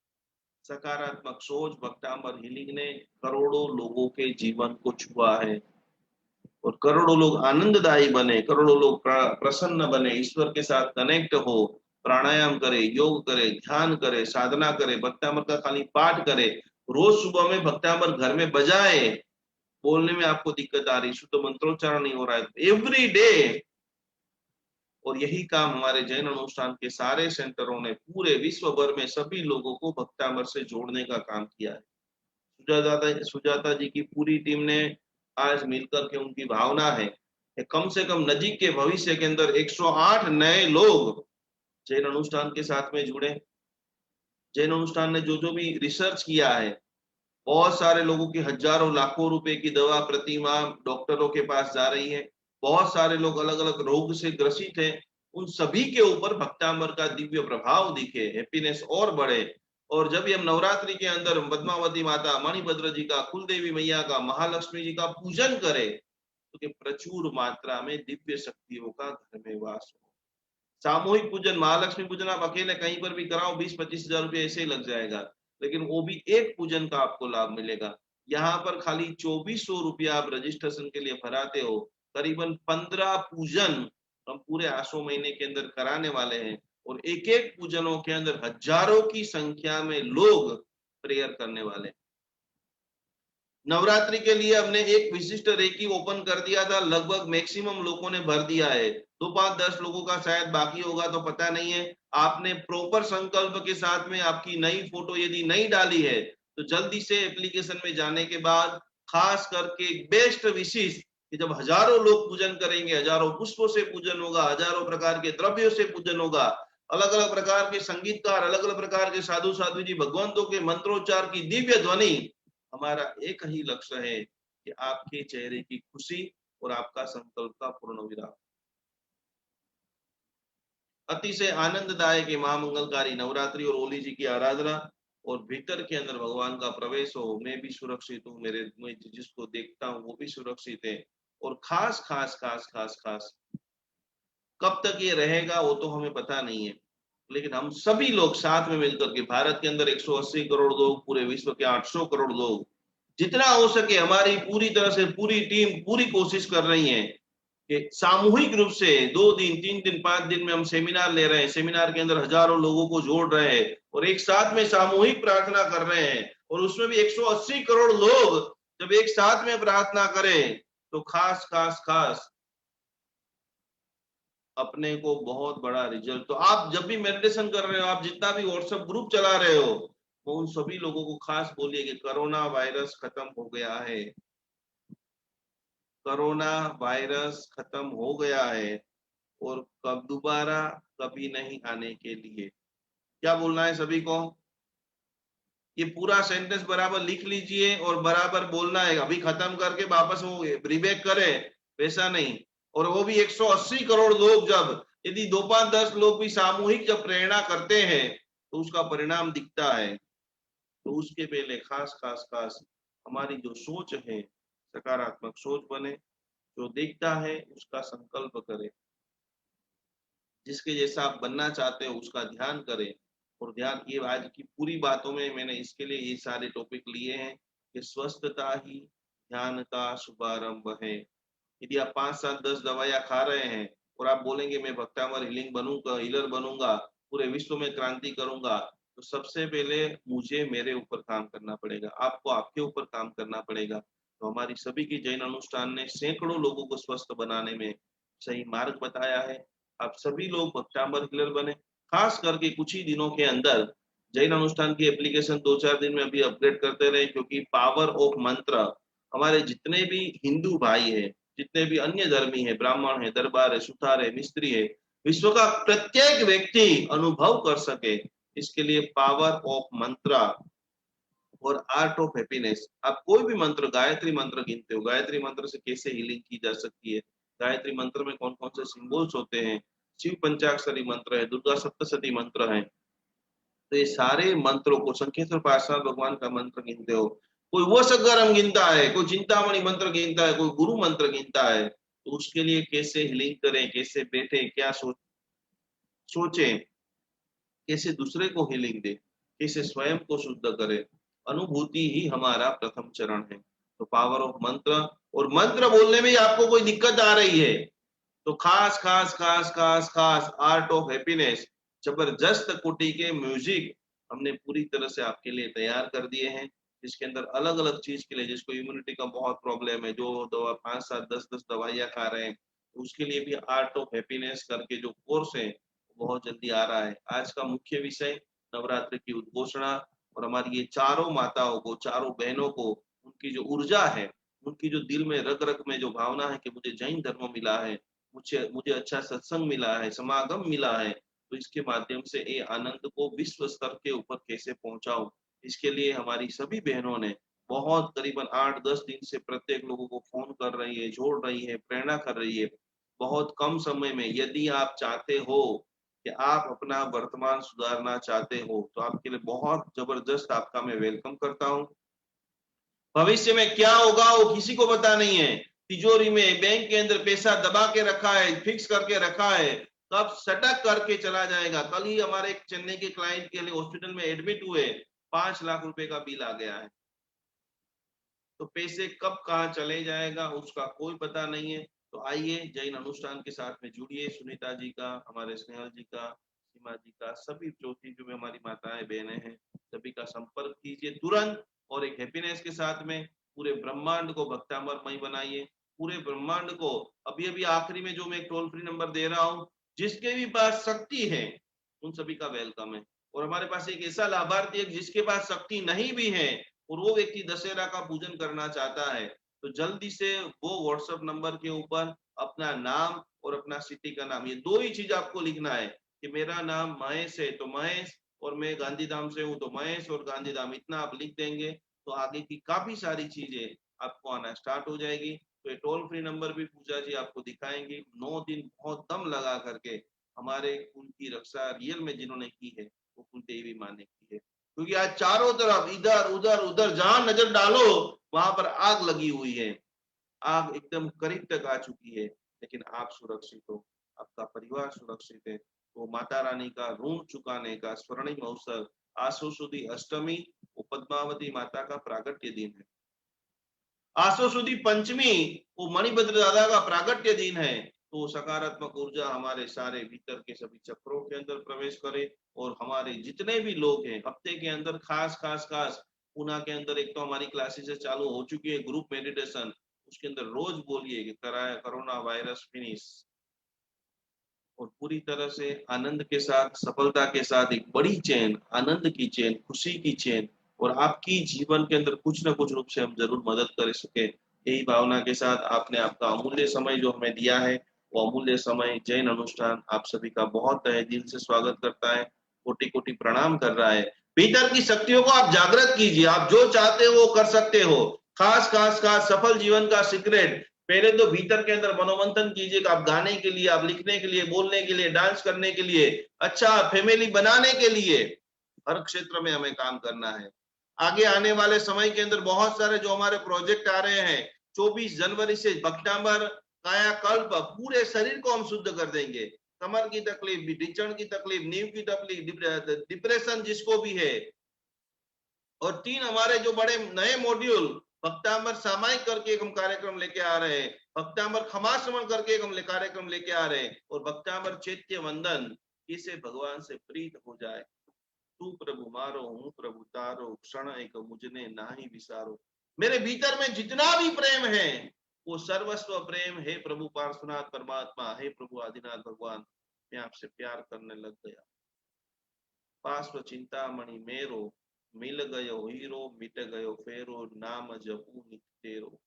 सकारात्मक सोच भक्तांबर हीलिंग ने करोड़ों लोगों के जीवन को छुआ है और करोड़ों लोग आनंददायी बने, करोड़ों लोग प्रसन्न बने, ईश्वर के साथ कनेक्ट हो, प्राणायाम करे, योग करे, ध्यान करे, साधना करे, भक्तांबर का खाली पाठ करे, रोज सुबह में भक्तांबर घर में बजाए। बोलने में आपको दिक्कत आ रही, शुद्ध मंत्रोच्चारण नहीं हो रहा है, एवरी डे। और यही काम हमारे जैन अनुष्ठान के सारे सेंटरों ने पूरे विश्व भर में सभी लोगों को भक्तांबर से जोड़ने का काम किया है। सुजाता जी की पूरी टीम ने आज मिलकर के, उनकी भावना है कि कम से कम नजीक के भविष्य के अंदर 108 नए लोग जैन अनुष्ठान के साथ में जुड़े। जैन अनुष्ठान ने जो जो भी रिसर्च किया है, बहुत सारे लोगों की हजारों लाखों रुपए की दवा प्रति माह डॉक्टरों के पास जा रही है, बहुत सारे लोग अलग अलग रोग से ग्रसित हैं, उन सभी के ऊपर भक्तांबर का दिव्य प्रभाव दिखे, हैप्पीनेस और बढ़े। और जब हम नवरात्रि के अंदर पद्मावती माता, मणिभद्र जी का, कुलदेवी मैया का, महालक्ष्मी जी का पूजन करें तो कि प्रचुर मात्रा में दिव्य शक्तियों का घर में वास हो। सामूहिक पूजन, महालक्ष्मी पूजन आप अकेले कहीं पर भी कराओ, 20-25 हजार रुपये ऐसे ही लग जाएगा, लेकिन वो भी एक पूजन का आपको लाभ मिलेगा। यहाँ पर खाली 2400 रुपया आप रजिस्ट्रेशन के लिए भराते हो, करीबन 15 पूजन हम पूरे आसो महीने के अंदर कराने वाले हैं और एक एक पूजनों के अंदर हजारों की संख्या में लोग प्रेयर करने वाले। नवरात्रि के लिए हमने एक विशिष्ट रेकी ओपन कर दिया था, लगभग मैक्सिमम लोगों ने भर दिया है, 2, 5, 10 लोगों का शायद बाकी होगा तो पता नहीं है। आपने प्रॉपर संकल्प के साथ में आपकी नई फोटो यदि नहीं डाली है तो जल्दी से एप्लीकेशन में जाने के बाद खास करके बेस्ट विशेष कि जब हजारों लोग पूजन करेंगे, हजारों पुष्पों से पूजन होगा, हजारों प्रकार के द्रव्यों से पूजन होगा, अलग अलग प्रकार के संगीतकार, अलग अलग प्रकार के साधु साध्वी जी, भगवंतों के मंत्रोच्चार की दिव्य ध्वनि, हमारा एक ही लक्ष्य है कि आपके चेहरे की खुशी और आपका संकल्प का पूर्ण विराम। अतिशय आनंददायक महामंगलकारी नवरात्रि और होली जी की आराधना और भीतर के अंदर भगवान का प्रवेश हो, मैं भी सुरक्षित हूँ, मैं जिसको देखता हूँ वो भी सुरक्षित है। और खास खास खास खास खास कब तक ये रहेगा वो तो हमें पता नहीं है, लेकिन हम सभी लोग साथ में मिलकर के, भारत के अंदर 180 करोड़ लोग, पूरे विश्व के 800 करोड़ लोग, जितना हो सके हमारी पूरी तरह से पूरी टीम पूरी कोशिश कर रही है कि सामूहिक रूप से 2 दिन 3 दिन 5 दिन में हम सेमिनार ले रहे हैं, सेमिनार के अंदर हजारों लोगों को जोड़ रहे हैं और एक साथ में सामूहिक प्रार्थना कर रहे हैं। और उसमें भी 180 करोड़ लोग जब एक साथ में प्रार्थना करें तो खास खास खास अपने को बहुत बड़ा रिजल्ट। तो आप जब भी मेडिटेशन कर रहे हो, आप जितना भी व्हाट्सएप ग्रुप चला रहे हो, तो उन सभी लोगों को खास बोलिए कि कोरोना वायरस खत्म हो गया है, कोरोना वायरस खत्म हो गया है और कब दोबारा कभी नहीं आने के लिए। क्या बोलना है सभी को? ये पूरा सेंटेंस बराबर लिख लीजिए और बराबर बोलना है, अभी खत्म करके वापस वो रिबैक करे, वैसा नहीं। और वो भी 180 करोड़ लोग, जब यदि 2, 5, 10 लोग भी सामूहिक जब प्रेरणा करते हैं तो उसका परिणाम दिखता है। तो उसके पहले खास खास खास हमारी जो सोच है सकारात्मक सोच बने, जो देखता है उसका संकल्प करे, जिसके जैसा आप बनना चाहते हो उसका ध्यान करें। और ध्यान, ये आज की पूरी बातों में मैंने इसके लिए ये सारे टॉपिक लिए हैं कि स्वस्थता ही ध्यान का शुभारंभ है। यदि आप 5, 7, 10 दवाइयां खा रहे हैं और आप बोलेंगे मैं भक्तांबर हीलिंग बनूंगा, हीलर बनूंगा, पूरे विश्व में क्रांति करूंगा, तो सबसे पहले मुझे मेरे ऊपर काम करना पड़ेगा, आपको आपके ऊपर काम करना पड़ेगा। तो हमारी सभी की जैन अनुष्ठान ने सैकड़ों लोगों को स्वस्थ बनाने में सही मार्ग बताया है। आप सभी लोग भक्तांबर हीलर बने। खास करके कुछ ही दिनों के अंदर जैन अनुष्ठान की एप्लीकेशन 2-4 दिन में अभी अपडेट करते रहे, क्योंकि पावर ऑफ मंत्र हमारे जितने भी हिंदू भाई है, जितने भी अन्य धर्मी है, ब्राह्मण है, दरबार है, सुथार है, मिस्त्री है, विश्व का प्रत्येक व्यक्ति अनुभव कर सके, इसके लिए पावर ऑफ मंत्र और आर्ट ऑफ हैप्पीनेस। आप कोई भी मंत्र, गायत्री मंत्र गिनते हो, गायत्री मंत्र से कैसे हीलिंग की जा सकती है, गायत्री मंत्र में कौन कौन से सिंबल्स होते हैं, शिव पंचाक्षरी मंत्र है, दुर्गा सप्तशती मंत्र है, तो ये सारे मंत्रों को, संकेश्वर पार्षद भगवान का मंत्र गिनते हो, कोई वशगरम गिनता है, कोई चिंतामणि मंत्र गिनता है, कोई गुरु मंत्र गिनता है, तो उसके लिए कैसे हीलिंग करें, कैसे बैठे, क्या सोचें, कैसे दूसरे को हीलिंग दे, कैसे स्वयं को शुद्ध करे, अनुभूति ही हमारा प्रथम चरण है। तो पावर ऑफ मंत्र, और मंत्र बोलने में आपको कोई दिक्कत आ रही है तो खास खास खास खास खास आर्ट ऑफ हैप्पीनेस जबरदस्त कोटि के म्यूजिक हमने पूरी तरह से आपके लिए तैयार कर दिए हैं, जिसके अंदर अलग अलग चीज के लिए, जिसको इम्यूनिटी का बहुत प्रॉब्लम है, जो दवा 5 7 10 10 दवाइयां खा रहे हैं, उसके लिए भी आर्ट ऑफ हैप्पीनेस करके जो कोर्स है बहुत जल्दी आ रहा है। आज का मुख्य विषय नवरात्रि की उद्घोषणा, और हमारी ये चारों माताओं को, चारों बहनों को, उनकी जो ऊर्जा है, उनकी जो दिल में रग रग में जो भावना है कि मुझे जैन धर्म मिला है, मुझे मुझे अच्छा सत्संग मिला है, समागम मिला है, तो इसके माध्यम से ये आनंद को विश्व स्तर के ऊपर कैसे पहुंचाऊं, इसके लिए हमारी सभी बहनों ने बहुत करीबन 8 10 दिन से प्रत्येक लोगों को फोन कर रही है, जोड़ रही है, प्रेरणा कर रही है। बहुत कम समय में यदि आप चाहते हो कि आप अपना वर्तमान सुधारना चाहते हो, तो आपके लिए बहुत जबरदस्त आपका मैं वेलकम करता हूं। भविष्य में क्या होगा वो किसी को पता नहीं है। तिजोरी में, बैंक के अंदर पैसा दबा के रखा है, फिक्स करके रखा है, कब सटक करके चला जाएगा। कल ही हमारे एक चेन्नई के क्लाइंट के लिए हॉस्पिटल में एडमिट हुए, 5 लाख रुपए का बिल आ गया है। तो पैसे कब कहाँ चले जाएगा उसका कोई पता नहीं है। तो आइए जैन अनुष्ठान के साथ में जुड़िए, सुनीता जी का, हमारे स्नेहल जी का, सीमा जी का, सभी ज्योति जो भी हमारी माताएं बहनें हैं, सभी का संपर्क कीजिए तुरंत, और एक हैप्पीनेस के साथ में पूरे ब्रह्मांड को भक्तामरमय बनाइए। पूरे ब्रह्मांड को, अभी अभी आखिरी में जो मैं एक टोल फ्री नंबर दे रहा हूँ, जिसके भी पास शक्ति है उन सभी का वेलकम है। और हमारे पास एक ऐसा लाभार्थी है जिसके पास शक्ति नहीं भी है और वो व्यक्ति दशहरा का पूजन करना चाहता है, तो जल्दी से वो व्हाट्सएप नंबर के ऊपर अपना नाम और अपना सिटी का नाम, ये 2 ही चीज आपको लिखना है कि मेरा नाम महेश है तो महेश, और मैं गांधीधाम से हूँ तो महेश और गांधीधाम, इतना आप लिख देंगे तो आगे की काफी सारी चीजें आपको आना स्टार्ट हो जाएगी। तो ये टोल फ्री नंबर भी पूजा जी आपको दिखाएंगे। 9 दिन बहुत दम लगा करके हमारे कुल की रक्षा रियल में जिन्होंने की है वो कुल देवी माँ ने की है, क्योंकि आज चारों तरफ इधर उधर उधर जहां नजर डालो वहां पर आग लगी हुई है, आग एकदम करीब तक आ चुकी है, लेकिन आप सुरक्षित हो, आपका परिवार सुरक्षित है। तो माता रानी का ऋण चुकाने का स्वर्णिम अवसर, आसो सुदी अष्टमी वो पद्मावती माता का प्रागट्य दिन है, आसो सुदी पंचमी वो मणिभद्र दादा का प्रागट्य दिन है। तो सकारात्मक ऊर्जा हमारे सारे भीतर के सभी चक्रों के अंदर प्रवेश करे, और हमारे जितने भी लोग हैं हफ्ते के अंदर खास खास खास पुणे के अंदर एक तो हमारी क्लासेस चालू हो चुकी है, ग्रुप मेडिटेशन, उसके अंदर रोज बोलिए कि कराया कोरोना वायरस फिनिश, और पूरी तरह से आनंद के साथ, सफलता के साथ एक बड़ी चेन, आनंद की चेन, खुशी की चेन, और आपकी जीवन के अंदर कुछ ना कुछ रूप से हम जरूर मदद कर सके, यही भावना के साथ आपने आपका अमूल्य समय जो हमें दिया है, वो अमूल्य समय जैन अनुष्ठान आप सभी का बहुत तहे दिल से स्वागत करता है, कोटि कोटि प्रणाम कर रहा है। भीतर की शक्तियों को आप जागृत कीजिए, आप जो चाहते हो वो कर सकते हो। खास खास खास सफल जीवन का सीक्रेट, पहले तो भीतर के अंदर मनोमंथन कीजिए कि आप गाने के लिए, आप लिखने के लिए, बोलने के लिए, डांस करने के लिए, अच्छा फैमिली बनाने के लिए, हर क्षेत्र में हमें काम करना है। आगे आने वाले समय के अंदर बहुत सारे जो हमारे प्रोजेक्ट आ रहे हैं, 24 जनवरी से भक्तांबर कायाकल्प, पूरे शरीर को हम शुद्ध कर देंगे। कमर की तकलीफ, ढींचण की तकलीफ, नींव की तकलीफ, डिप्रेशन जिसको भी है, और 3 हमारे जो बड़े नए मॉड्यूल भक्तांबर सामायिक करके एक हम कार्यक्रम लेके आ रहे हैं, भक्तांबर क्षमाश्रमण करके एक हम कार्यक्रम लेके आ रहे हैं, और भक्तांबर चैत्य वंदन, इसे भगवान से प्रीत हो जाए। तू प्रभु मारो हूँ प्रभु तारो, क्षण एक मुझने नाही विसारो। मेरे भीतर में जितना भी प्रेम है वो सर्वस्व प्रेम है प्रभु पार्श्वनाथ परमात्मा, हे प्रभु आदिनाथ भगवान, मैं आपसे प्यार करने लग गया। पार्श्व चिंतामणि मेरो, मिल गयो हीरो, मिट गयो फेरो, नाम जपू नित तेरो।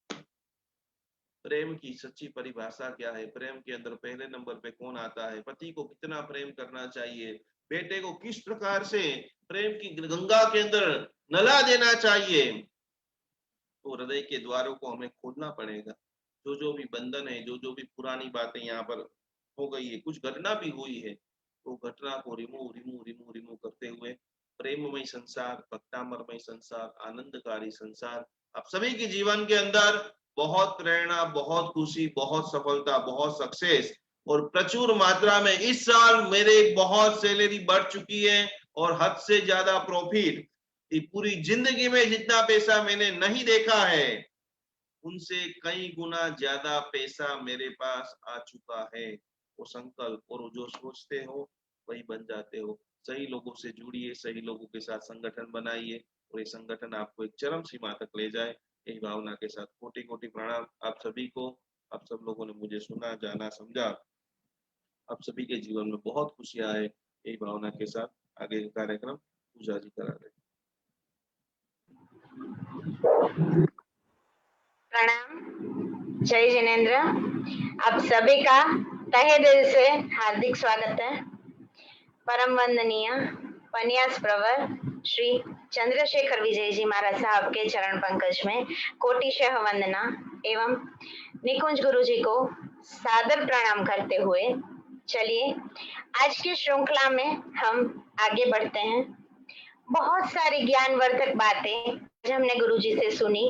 प्रेम की सच्ची परिभाषा क्या है? प्रेम के अंदर पहले नंबर पे कौन आता है? पति को कितना प्रेम करना चाहिए, बेटे को किस प्रकार से प्रेम की गंगा के अंदर नला देना चाहिए। तो हृदय के द्वारों को हमें खोलना पड़ेगा। जो भी बंधन है, जो भी पुरानी बातें यहाँ पर हो गई है, कुछ घटना भी हुई है, तो घटना को रिमूव करते हुए प्रेममय संसार, भक्तामरमय संसार, आनंदकारी संसार आप सभी के जीवन के अंदर बहुत प्रेरणा, बहुत खुशी, बहुत सफलता, बहुत सक्सेस और प्रचुर मात्रा में। इस साल मेरे बहुत सैलरी बढ़ चुकी है और हद से ज्यादा प्रॉफिट। पूरी जिंदगी में जितना पैसा मैंने नहीं देखा है उनसे कई गुना ज्यादा पैसा मेरे पास आ चुका है। वो संकल्प और जो सोचते हो वही बन जाते हो। सही लोगों से जुड़िए, सही लोगों के साथ संगठन बनाइए और ये संगठन आपको एक चरम सीमा तक ले जाए। यही भावना के साथ कोटि कोटि प्रणाम आप सभी को। आप सब लोगों ने मुझे सुना, जाना, समझा। आप सभी के जीवन में बहुत खुशियां आए। यही भावना के साथ आगे का कार्यक्रम पूजा जी करा रहे। प्रणाम, जय जिनेन्द्र। आप सभी का तहे दिल से हार्दिक स्वागत है। परम वंदनीय पन्यास प्रवर श्री चंद्रशेखर विजय जी महाराज साहब के चरण पंकज में कोटिशः वंदना एवं निकुंज गुरु जी को सादर प्रणाम करते हुए चलिए आज की श्रृंखला में हम आगे बढ़ते हैं। बहुत सारी ज्ञानवर्धक बातें आज हमने गुरु जी से सुनी।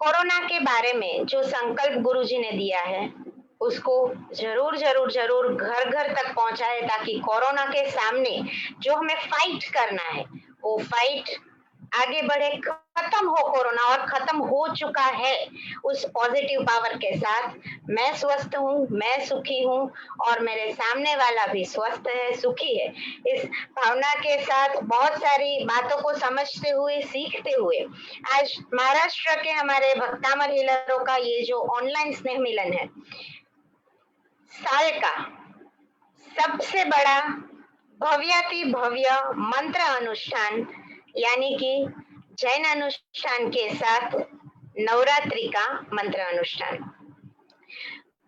कोरोना के बारे में जो संकल्प गुरु जी ने दिया है उसको जरूर जरूर जरूर घर घर तक पहुंचाए ताकि कोरोना के सामने जो हमें फाइट करना है वो फाइट आगे बढ़े, खत्म हो कोरोना। और खत्म हो चुका है उस पॉजिटिव पावर के साथ। मैं स्वस्थ हूँ, मैं सुखी हूँ और मेरे सामने वाला भी स्वस्थ है, सुखी है। इस भावना के साथ बहुत सारी बातों को समझते हुए, सीखते हुए आज महाराष्ट्र के हमारे भक्तामर हीलरों का ये जो ऑनलाइन स्नेह मिलन है, साल का सबसे बड़ा भव्याति भव्य मंत्र अनुष्ठान यानी कि जैन अनुष्ठान के साथ नवरात्रि का मंत्र अनुष्ठान।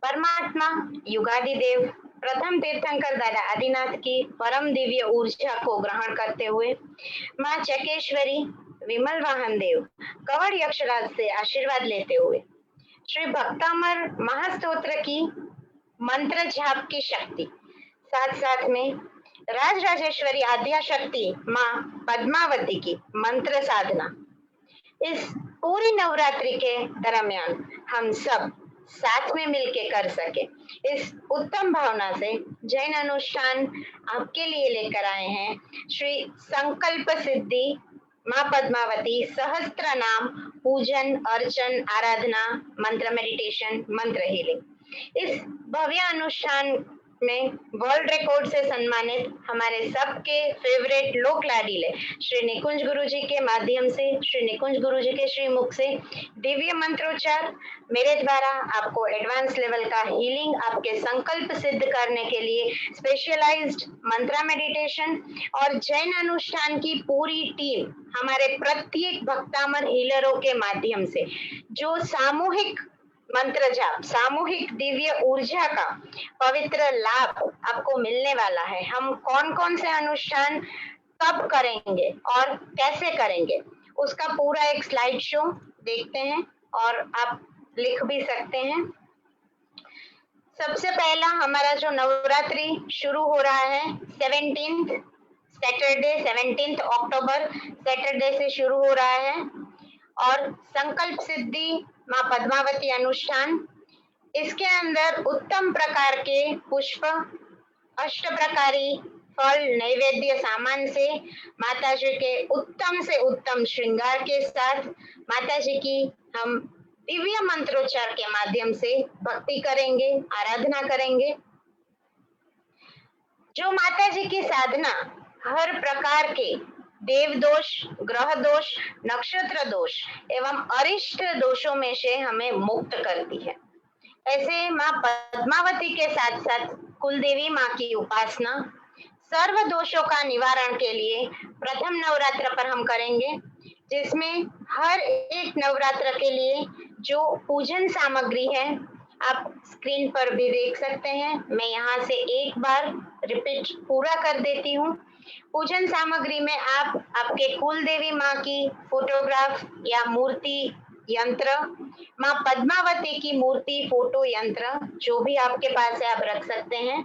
परमात्मा युगादि देव प्रथम तीर्थंकर दादा आदिनाथ की परम दिव्य ऊर्जा को ग्रहण करते हुए माँ चकेश्वरी विमल वाहन देव कवड़ यक्षराज से आशीर्वाद लेते हुए श्री भक्तामर महास्तोत्र की मंत्र जाप की शक्ति, साथ साथ में राजराजेश्वरी आद्या शक्ति माँ पद्मावती की मंत्र साधना, इस पूरी नवरात्रि के दरमियान हम सब साथ में मिलके कर सके, इस उत्तम भावना से जैन अनुष्ठान आपके लिए लेकर आए हैं श्री संकल्प सिद्धि माँ पद्मावती सहस्त्र नाम पूजन, अर्चन, आराधना, मंत्र मेडिटेशन, मंत्र हीलिंग। इस भव्य अनुष्ठान में वर्ल्ड रिकॉर्ड से सम्मानित हमारे सबके फेवरेट लोक लाडीले श्री निकुंज गुरु जी के माध्यम से, श्री निकुंज गुरु जी के श्री मुख से दिव्य मंत्रोच्चार मेरे द्वारा आपको एडवांस लेवल का हीलिंग, आपके संकल्प सिद्ध करने के लिए स्पेशलाइज्ड मंत्रा मेडिटेशन और जैन अनुष्ठान की पूरी टीम हमारे प्रत्येक भक्तामर हीलरों के माध्यम से जो सामूहिक मंत्र जाप, सामूहिक दिव्य ऊर्जा का पवित्र लाभ आपको मिलने वाला है। हम कौन कौन से अनुष्ठान कब करेंगे और कैसे करेंगे उसका पूरा एक स्लाइड शो देखते हैं और आप लिख भी सकते हैं। सबसे पहला हमारा जो नवरात्रि शुरू हो रहा है 17th सैटरडे, 17th अक्टूबर सैटरडे से शुरू हो रहा है और संकल्प सिद्धि माँ पद्मावती अनुष्ठान, इसके अंदर उत्तम प्रकार के पुष्प, अष्ट प्रकारी फल, नैवेद्य सामान से माता जी के उत्तम से उत्तम श्रृंगार के साथ माता जी की हम दिव्य मंत्रोच्चार के माध्यम से भक्ति करेंगे, आराधना करेंगे। जो माता जी की साधना हर प्रकार के देव दोष, ग्रह दोष, नक्षत्र दोष एवं अरिष्ट दोषों में से हमें मुक्त करती है। ऐसे माँ पद्मावती के साथ साथ कुलदेवी माँ की उपासना सर्व दोषों का निवारण के लिए प्रथम नवरात्र पर हम करेंगे, जिसमें हर एक नवरात्र के लिए जो पूजन सामग्री है आप स्क्रीन पर भी देख सकते हैं। मैं यहाँ से एक बार रिपीट पूरा कर देती हूँ। पूजन सामग्री में आप आपके कुल देवी माँ की फोटोग्राफ या मूर्ति यंत्र, माँ पद्मावती की मूर्ति फोटो यंत्र जो भी आपके पास है आप रख सकते हैं।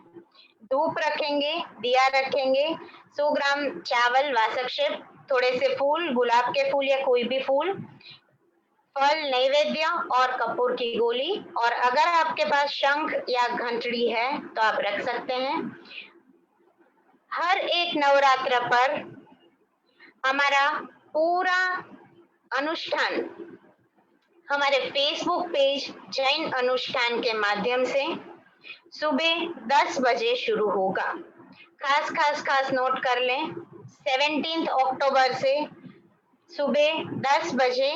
धूप रखेंगे, दिया रखेंगे, 100 ग्राम चावल, वासक्षेप, थोड़े से फूल, गुलाब के फूल या कोई भी फूल, फल, नैवेद्य और कपूर की गोली। और अगर आपके पास शंख या घंटड़ी है तो आप रख सकते हैं। हर एक नवरात्र पर हमारा पूरा अनुष्ठान हमारे फेसबुक पेज जैन अनुष्ठान के माध्यम से सुबह 10 बजे शुरू होगा। खास नोट कर लें, 17 अक्टूबर से सुबह 10 बजे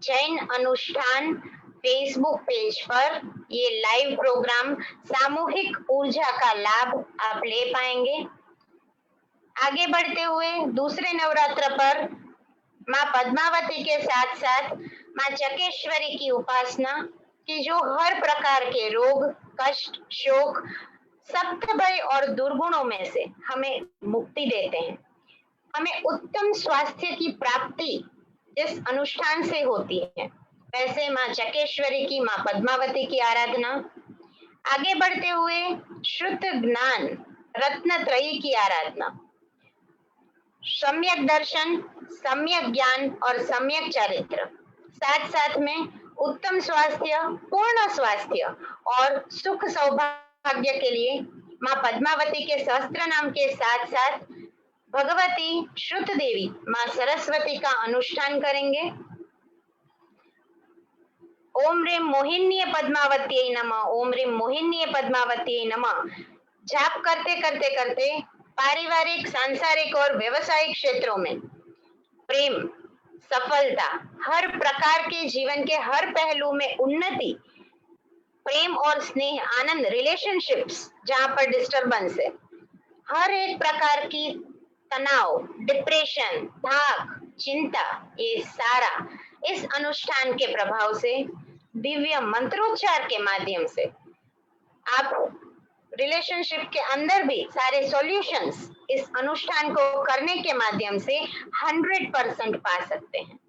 जैन अनुष्ठान फेसबुक पेज पर ये लाइव प्रोग्राम सामूहिक ऊर्जा का लाभ आप ले पाएंगे। आगे बढ़ते हुए दूसरे नवरात्र पर माँ पद्मावती के साथ साथ माँ चकेश्वरी की उपासना की, जो हर प्रकार के रोग, कष्ट, शोक, सप्तभय और दुर्गुणों में से हमें मुक्ति देते हैं। हमें उत्तम स्वास्थ्य की प्राप्ति जिस अनुष्ठान से होती है, वैसे माँ चकेश्वरी की, माँ पद्मावती की आराधना। आगे बढ़ते हुए शुद्ध ज्ञान रत्नत्रयी की आराधना, सम्यक दर्शन, सम्यक ज्ञान और सम्यक चरित्र, साथ साथ में उत्तम स्वास्थ्य, पूर्ण स्वास्थ्य और सुख सौभाग्य के लिए माँ पद्मावती के सहस्त्र नाम के साथ साथ भगवती श्रुत देवी माँ सरस्वती का अनुष्ठान करेंगे। ओम ह्रीं मोहिन्ये पद्मावत्यै नमः, ओम ह्रीं मोहिन्ये पद्मावत्यै नमः जाप करते करते करते पारिवारिक, सांसारिक और व्यवसायिक क्षेत्रों में प्रेम, सफलता, हर प्रकार के जीवन के हर पहलू में उन्नति, प्रेम और स्नेह, आनंद, रिलेशनशिप्स जहां पर डिस्टरबेंस है, हर एक प्रकार की तनाव, डिप्रेशन, थाक, चिंता, ये सारा इस अनुष्ठान के प्रभाव से दिव्य मंत्रोच्चार के माध्यम से आप रिलेशनशिप के अंदर भी सारे सॉल्यूशंस इस अनुष्ठान को करने के माध्यम से 100% पा सकते हैं।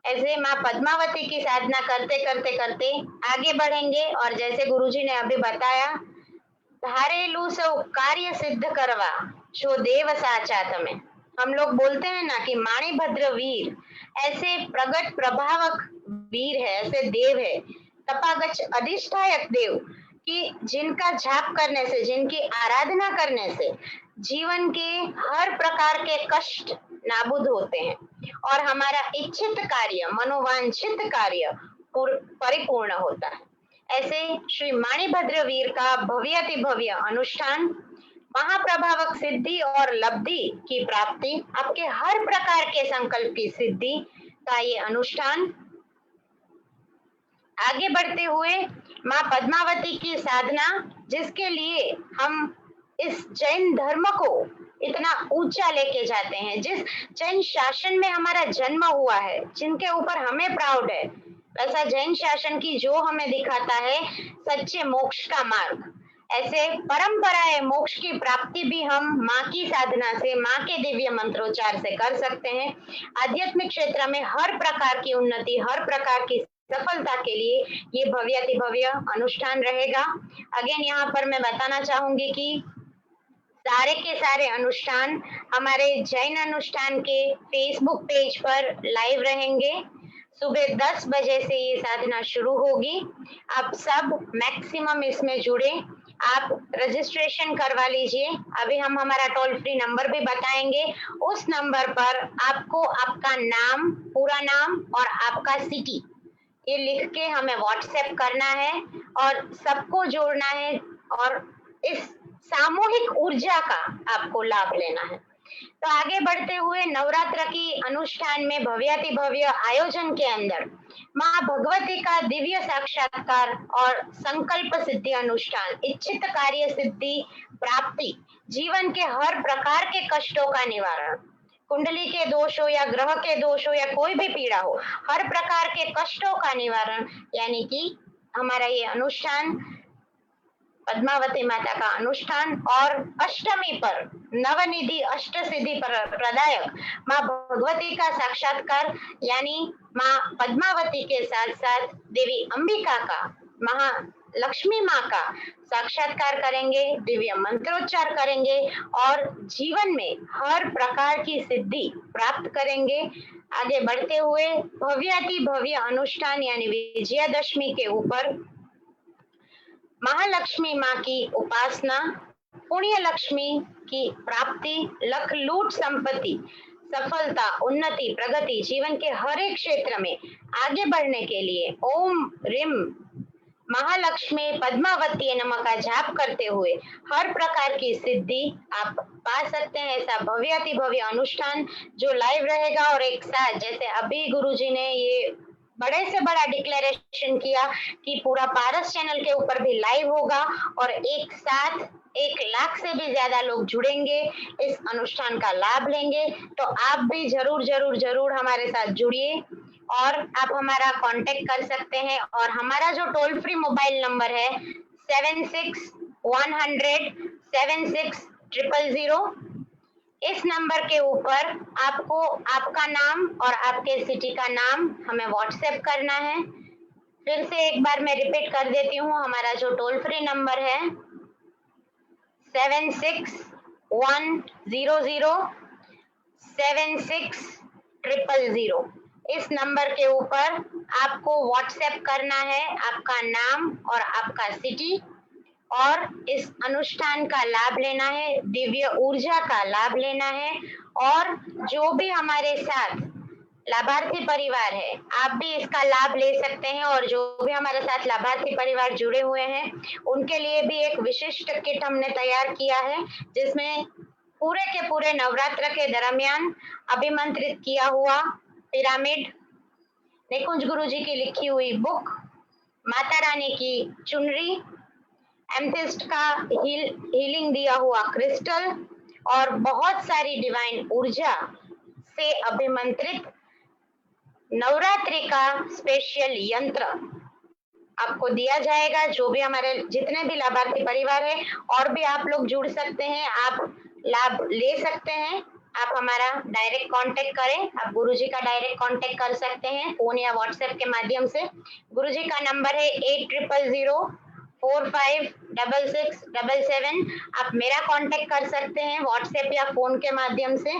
ऐसे माँ पद्मावती की साधना करते करते करते आगे बढ़ेंगे और जैसे गुरुजी ने अभी बताया, धारेलू सो कार्य सिद्ध करवा जो देव साचा तमें। हम लोग बोलते हैं ना कि माणिभद्र वीर ऐसे प्रगट प्रभावक वीर है, ऐसे देव है, तपागच अधिष्ठायक देव कि जिनका जाप करने से, जिनकी आराधना करने से जीवन के हर प्रकार के कष्ट नाबूद होते हैं और हमारा इच्छित कार्य, मनोवांछित कार्य परिपूर्ण होता है। ऐसे श्री माणिभद्र वीर का भव्याति भव्य अनुष्ठान, महाप्रभावक सिद्धि और लब्धि की प्राप्ति, आपके हर प्रकार के संकल्प की सिद्धि का ये अनुष्ठान। आगे बढ़ते हुए माँ पद्मावती की साधना, जिसके लिए हम इस जैन धर्म को इतना ऊंचा लेके जाते हैं, जिस जैन शासन में हमारा जन्म हुआ है, जिनके ऊपर हमें प्राउड है, वैसा जैन शासन की जो हमें दिखाता है सच्चे मोक्ष का मार्ग, ऐसे परंपराएं मोक्ष की प्राप्ति भी हम माँ की साधना से, माँ के दिव्य मंत्रोच्चार से कर सकते हैं। आध्यात्मिक क्षेत्र में हर प्रकार की उन्नति, हर प्रकार की सफलता के लिए ये भव्याति भव्य अनुष्ठान रहेगा। अगेन यहाँ पर मैं बताना चाहूंगी कि सारे के सारे अनुष्ठान हमारे जैन अनुष्ठान के फेसबुक पेज पर लाइव रहेंगे। सुबह 10 बजे से ये साधना शुरू होगी। आप सब मैक्सिमम इसमें जुड़े, आप रजिस्ट्रेशन करवा लीजिए। अभी हम हमारा टोल फ्री नंबर भी बताएंगे। उस नंबर पर आपको आपका नाम, पूरा नाम और आपका सिटी ये लिख के हमें व्हाट्सएप करना है और सबको जोड़ना है और इस सामूहिक ऊर्जा का आपको लाभ लेना है। तो आगे बढ़ते हुए नवरात्र की अनुष्ठान में भव्याति भव्य आयोजन के अंदर माँ भगवती का दिव्य साक्षात्कार और संकल्प सिद्धि अनुष्ठान, इच्छित कार्य सिद्धि प्राप्ति, जीवन के हर प्रकार के कष्टों का निवारण, कुंडली के दोष हो या ग्रह के दोष हो या कोई भी पीड़ा हो, हर प्रकार के कष्टों का निवारण, यानी कि हमारा ये अनुष्ठान पद्मावती माता का अनुष्ठान। और अष्टमी पर नवनिधि अष्ट सिद्धि प्रदायक माँ भगवती का साक्षात्कार, यानी माँ पद्मावती के साथ साथ देवी अंबिका का लक्ष्मी माँ का साक्षात्कार करेंगे, दिव्य मंत्रोच्चार करेंगे और जीवन में हर प्रकार की सिद्धि प्राप्त करेंगे। आगे बढ़ते हुए भव्याति भव्य अनुष्ठान यानी विजयादशमी के ऊपर महालक्ष्मी माँ की उपासना, पुण्य लक्ष्मी की प्राप्ति, लख लूट संपत्ति, सफलता, उन्नति, प्रगति जीवन के हर एक क्षेत्र में आगे बढ़ने के लिए ओम रिम महालक्ष्मी पद्मावती नमः का जाप करते हुए हर प्रकार की सिद्धि आप पा सकते हैं। ऐसा भव्याति भव्य अनुष्ठान जो लाइव रहेगा और एक साथ, जैसे अभी गुरुजी ने ये बड़े से बड़ा डिक्लेरेशन किया कि पूरा पारस चैनल के ऊपर भी लाइव होगा और एक साथ 1 लाख से भी ज्यादा लोग जुड़ेंगे, इस अनुष्ठान का लाभ लेंगे। तो आप भी जरूर जरूर जरूर हमारे साथ जुड़िए और आप हमारा कांटेक्ट कर सकते हैं। और हमारा जो टोल फ्री मोबाइल नंबर है 76-100-76-000, इस नंबर के ऊपर आपको आपका नाम और आपके सिटी का नाम हमें व्हाट्सएप करना है। फिर से एक बार मैं रिपीट कर देती हूँ, हमारा जो टोल फ्री नंबर है 76-100-76-000। इस नंबर के ऊपर आपको व्हाट्सएप करना है आपका नाम और आपका सिटी और इस अनुष्ठान का लाभ लेना है, दिव्य ऊर्जा का लाभ लेना है। और जो भी हमारे साथ लाभार्थी परिवार है आप भी इसका लाभ ले सकते हैं और जो भी हमारे साथ लाभार्थी परिवार जुड़े हुए हैं उनके लिए भी एक विशिष्ट किट हमने तैयार किया है जिसमें पूरे के पूरे नवरात्र के दरमियान अभिमंत्रित किया हुआ पिरामिड, निकुंज गुरुजी की लिखी हुई बुक, माता रानी की चुनरी, एमथिस्ट का हीलिंग दिया हुआ क्रिस्टल और बहुत सारी डिवाइन ऊर्जा से अभिमंत्रित नवरात्रि का स्पेशल यंत्र आपको दिया जाएगा। जो भी हमारे जितने भी लाभार्थी परिवार है और भी आप लोग जुड़ सकते हैं, आप लाभ ले सकते हैं। आप हमारा डायरेक्ट कांटेक्ट करें, आप गुरुजी का डायरेक्ट कांटेक्ट कर सकते हैं फोन या व्हाट्सएप के माध्यम से। गुरुजी का नंबर है 8000456677। आप मेरा कांटेक्ट कर सकते हैं व्हाट्सएप या फोन के माध्यम से।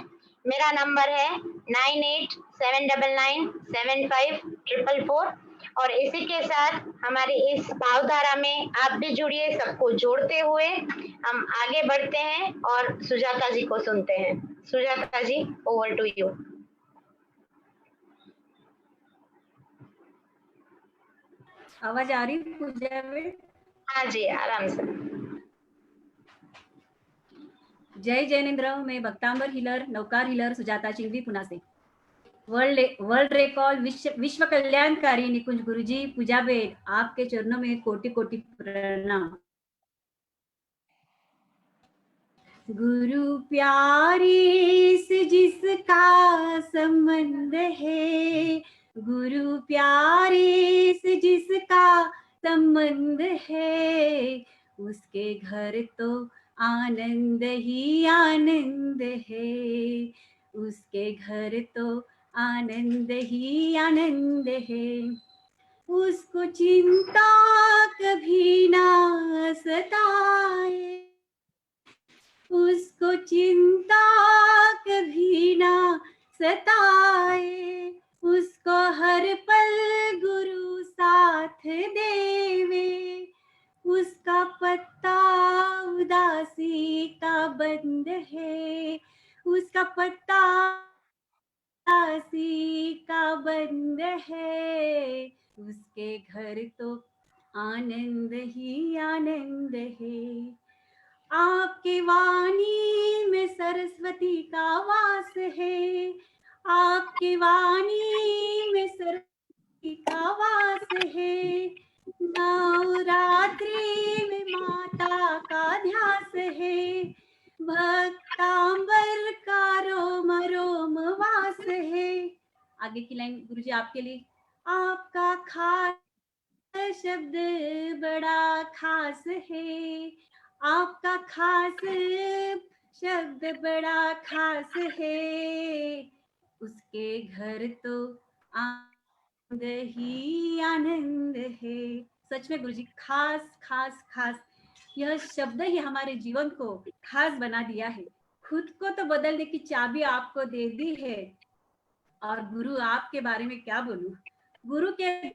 मेरा नंबर है 9879975444। और इसी के साथ हमारी इस भावधारा में आप भी जुड़िए, सबको जोड़ते हुए हम आगे बढ़ते हैं और सुजाता जी को सुनते हैं। सुजाता जी, ओवर टू यू। आवाज आ रही पूजा में? हाँ जी, आराम से। जय जैनेन्द्र, मैं भक्तांबर हीलर, नवकार हीलर सुजाता चिंगवी पुणे से। वर्ल्ड रिकॉर्ड विश्व कल्याणकारी निकुंज गुरुजी, पूजा बेद, आपके चरणों में कोटि कोटि प्रणाम। गुरु प्यारे से जिसका संबंध है, गुरु प्यारे से जिसका संबंध है, उसके घर तो आनंद ही आनंद है, उसके घर तो आनंद ही आनंद है। उसको चिंता कभी ना सताए, उसको चिंता कभी ना सताए, उसको हर पल गुरु साथ देवे, उसका पत्ता उदासी का बंद है, उसका पत्ता उदासी का बंद है, उसके घर तो आनंद ही आनंद है। आपके वाणी में सरस्वती का वास है, आपके वाणी में सरस्वती का वास है, नवरात्रि में माता का ध्यास है, भक्तांबर का रोम रोम वास है। आगे की लाइन गुरुजी आपके लिए। आपका खास शब्द बड़ा खास है, आपका खास शब्द बड़ा खास है, उसके घर तो आनंद ही आनंद है। सच में गुरुजी खास खास खास, यह शब्द ही हमारे जीवन को खास बना दिया है। खुद को तो बदलने की चाबी आपको दे दी है, और गुरु आपके बारे में क्या बोलूं। गुरु के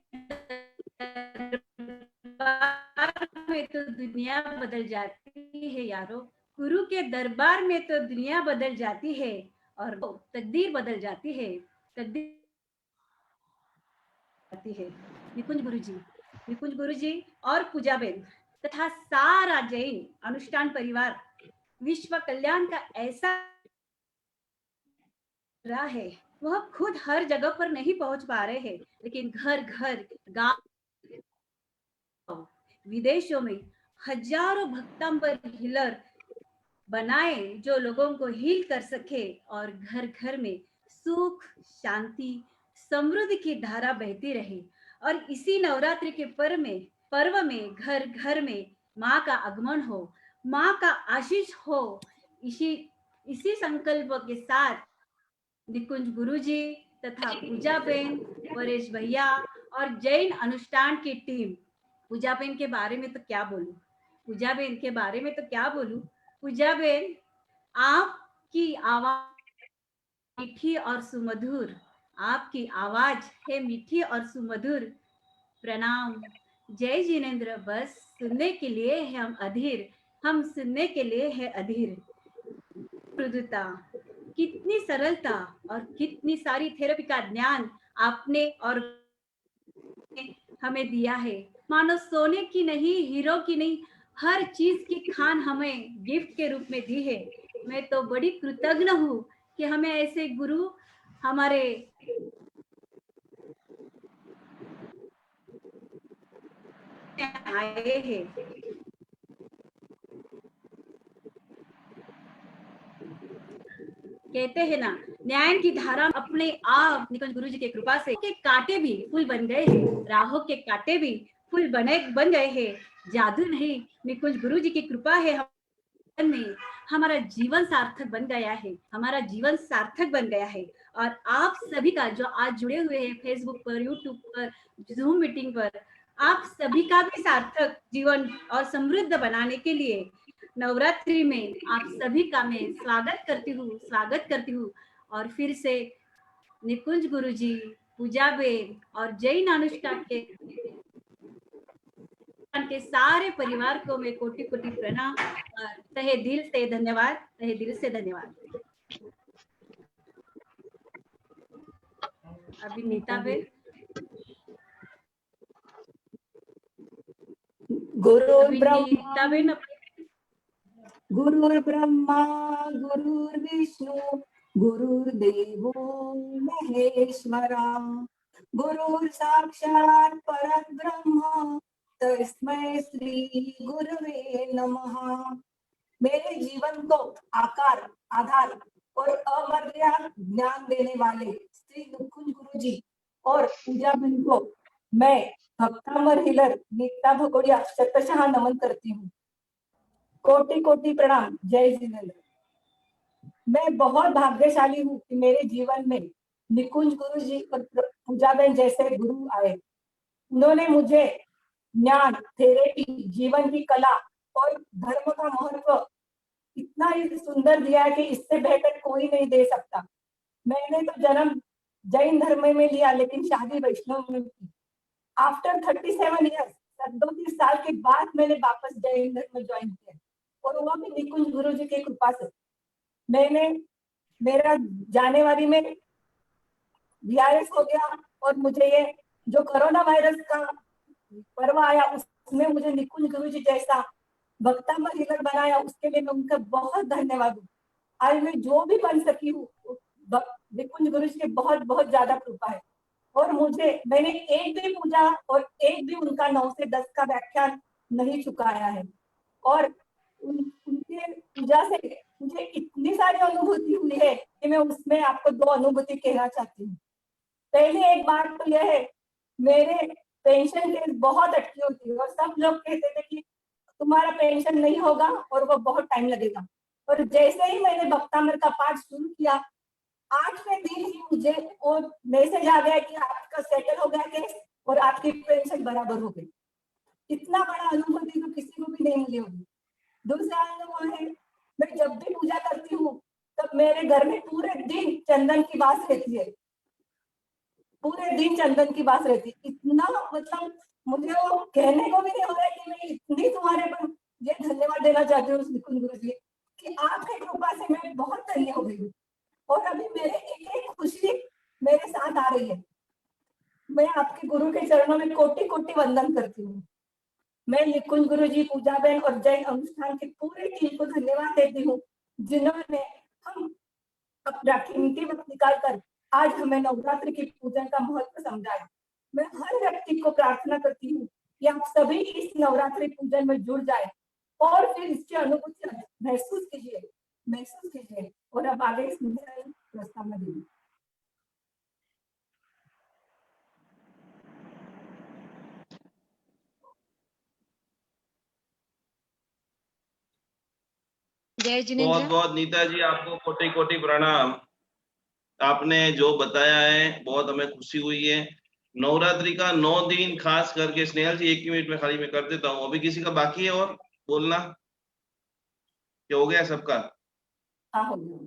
दरबार में तो दुनिया बदल जाती है यारो, गुरु के दरबार में तो दुनिया बदल जाती है, और तकदीर बदल जाती है, तकदीर जाती है। निकुंज गुरुजी और पूजा बेन तथा सारा जैन अनुष्ठान परिवार विश्व कल्याण का ऐसा रहा है, वह खुद हर जगह पर नहीं पहुंच पा रहे हैं, लेकिन घर घर गांव विदेशों में हजारों भक्तांबर हीलर बनाए जो लोगों को हील कर सके, और घर घर में सुख शांति समृद्धि की धारा बहती रहे। और इसी नवरात्रि के पर्व में घर घर में माँ का आगमन हो, माँ का आशीष हो। इसी संकल्प के साथ निकुंज गुरुजी तथा पूजा बेन, परेश भैया और जैन अनुष्ठान की टीम, पूजा बेन के बारे में तो क्या बोलूं, पूजा बेन के बारे में तो क्या बोलूं। पूजा बेन, आपकी आवाज मीठी और सुमधुर, आपकी आवाज है मीठी और सुमधुर। प्रणाम, जय जिनेन्द्र। बस सुनने के लिए है हम अधीर, हम सुनने के लिए है अधीर। मृदुता, कितनी सरलता और कितनी सारी थेरेपी का ज्ञान आपने और हमें दिया है। मानो सोने की नहीं, हीरो की नहीं, हर चीज की खान हमें गिफ्ट के रूप में दी है। मैं तो बड़ी कृतज्ञ हूँ कि हमें ऐसे गुरु हमारे आए हैं। कहते हैं ना, न्याय की धारा अपने आप निकुंज गुरु जी की कृपा से के कांटे भी फूल बन गए हैं, राहों के कांटे भी फूल बन गए हैं। जादू नहीं, निकुंज गुरु जी की कृपा है में हमारा जीवन सार्थक बन गया है, हमारा जीवन सार्थक बन गया है। और आप सभी का जो आज जुड़े हुए हैं फेसबुक पर, यूट्यूब पर, जूम मीटिंग पर, आप सभी का भी सार्थक जीवन और समृद्ध बनाने के लिए नवरात्रि में आप सभी का मैं स्वागत करती हूँ। और फिर से निकुंज गुरुजी, पूजा बेन और जैन अनुष्ठान के सारे परिवार को मैं कोटि कोटि प्रणाम और तहे दिल से धन्यवाद, तहे दिल से धन्यवाद। अभी नीता बेन, गुरुर्ब्रह्मा गुरुर्विष्णु गुरुर्देवो महेश्वरा, गुरुर् साक्षात् परब्रह्म तस्मै श्री गुरवे नमः। मेरे जीवन को आकार, आधार और अमर्याद ज्ञान देने वाले श्री निकुंज गुरु जी और पूजा बेन को मैं भक्तांबर हीलर नीता भगोड़िया शतशः नमन करती हूँ। कोटि कोटि प्रणाम, जय जिनेन्द्र। मैं बहुत भाग्यशाली हूँ कि मेरे जीवन में निकुंज गुरु जी और पूजा बेन जैसे गुरु आए। उन्होंने मुझे ज्ञान, थेरेपी, जीवन की कला और धर्म का महत्व इतना ही सुंदर दिया है कि इससे बेहतर कोई नहीं दे सकता। मैंने तो जन्म जैन धर्म में लिया, लेकिन शादी वैष्णव में की। आफ्टर 37 ईयर्स, 37 साल के बाद मैंने वापस जैन धर्म ज्वाइन किया, और वो भी निकुंज गुरु जी की कृपा से। मेरा जनवरी में वीआरएस हो गया, और मुझे ये जो कोरोना वायरस का पर्व आया उसमें मुझे निकुंज गुरु जी जैसा भक्तांबर हीलर बनाया, उसके लिए मैं उनका बहुत धन्यवाद हूँ। आज मैं जो भी बन सकी हूँ निकुंज गुरु जी की बहुत बहुत ज्यादा कृपा है। और मैंने एक भी पूजा और एक भी उनका 9 से 10 का व्याख्यान नहीं चुकाया है। और उनके पूजा से मुझे इतनी सारी अनुभूति हुई है कि मैं उसमें आपको 2 अनुभूति कहना चाहती हूँ। पहले एक बात तो यह है, मेरे पेंशन केस बहुत अटकी होती है, और सब लोग कहते थे कि तुम्हारा पेंशन नहीं होगा और वो बहुत टाइम लगेगा। और जैसे ही मैंने भक्तांबर का पाठ शुरू किया, 8वें दिन ही मुझे और मैसेज आ गया कि आपका सेटल हो गया केस और आपकी पेंशन बराबर हो गई। इतना बड़ा अनुभूति तो किसी को भी नहीं मिली होगी। दूसरा अनुभव है, मैं जब भी पूजा करती हूँ तब मेरे घर में पूरे दिन चंदन की बास रहती है, पूरे दिन चंदन की बास रहती है। इतना मतलब मुझे वो कहने को भी नहीं हो रहा है कि मैं इतनी तुम्हारे पर ये धन्यवाद देना चाहती हूँ निकुंज गुरु जी कि आपकी कृपा से मैं बहुत धन्य हो गई हूँ। और अभी मेरे एक एक खुशी मेरे साथ आ रही है। मैं आपके गुरु के चरणों में कोटि कोटि वंदन करती हूँ। मैं निकुंज गुरु जी, पूजा बहन और जैन अनुष्ठान की पूरी टीम को धन्यवाद देती हूँ, जिन्होंने हम अपना कीमती वक्त निकालकर आज हमें नवरात्रि की पूजन का महत्व समझाया। मैं हर व्यक्ति को प्रार्थना करती हूँ कि आप सभी इस नवरात्रि पूजन में जुड़ जाए और फिर इसकी अनुभूति महसूस कीजिए। और अब आगे इस प्रस्ताव में दी। जय बहुत जिनेन्द्र। बहुत नीता जी आपको कोटि कोटि प्रणाम। आपने जो बताया है बहुत हमें खुशी हुई है। नवरात्रि का 9 दिन खास करके स्नेहल जी 1 मिनट में खाली मैं कर देता हूँ। अभी किसी का बाकी है और बोलना? क्या हो गया सबका? हाँ हो गया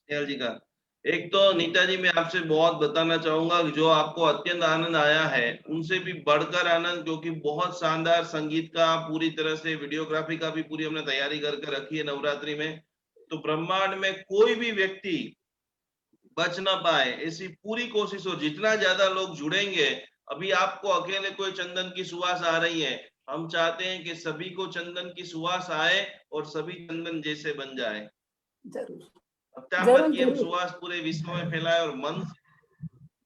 स्नेहल जी का। एक तो नीता जी मैं आपसे बहुत बताना चाहूंगा कि जो आपको अत्यंत आनंद आया है उनसे भी बढ़कर आनंद, क्योंकि बहुत शानदार संगीत का पूरी तरह से वीडियोग्राफी का भी पूरी हमने तैयारी करके रखी है नवरात्रि में। तो ब्रह्मांड में कोई भी व्यक्ति बच ना पाए ऐसी पूरी कोशिश हो। जितना ज्यादा लोग जुड़ेंगे, अभी आपको अकेले कोई चंदन की सुवास आ रही है, हम चाहते हैं कि सभी को चंदन की सुवास आए और सभी चंदन जैसे बन जाए। जरूर सप्ताह की हम सुवास पूरे विश्व में फैलाए और मन।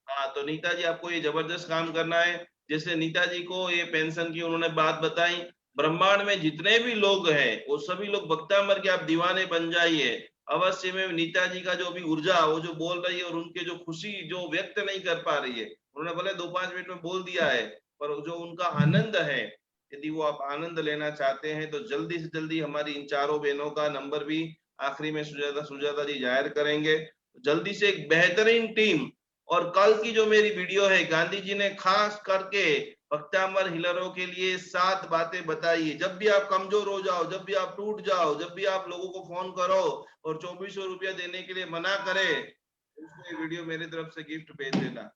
हाँ, तो नीता जी आपको ये जबरदस्त काम करना है। जैसे नीता जी को ये पेंशन की उन्होंने बात बताई, ब्रह्मांड में जितने भी लोग हैं वो सभी लोग भक्तामर के आप दीवाने बन जाइए। अवश्य में नीता जी का जो अभी ऊर्जा वो जो बोल रही है और उनके जो खुशी जो व्यक्त नहीं कर पा रही है, उन्होंने भले 2-5 मिनट में बोल दिया है, पर जो उनका आनंद है, यदि वो आप आनंद लेना चाहते हैं तो जल्दी से जल्दी हमारी इन चारों बहनों का नंबर भी आखिरी में सुजाता जी जाहिर करेंगे। जल्दी से एक बेहतरीन टीम। और कल की जो मेरी वीडियो है, गांधी जी ने खास करके भक्तामर हिलरों के लिए 7 बातें बताई है। जब भी आप कमजोर हो जाओ, जब भी आप टूट जाओ, जब भी आप लोगों को फोन करो और 2400 रुपया देने के लिए मना करे, उसको ये वीडियो मेरी तरफ से गिफ्ट भेज देना।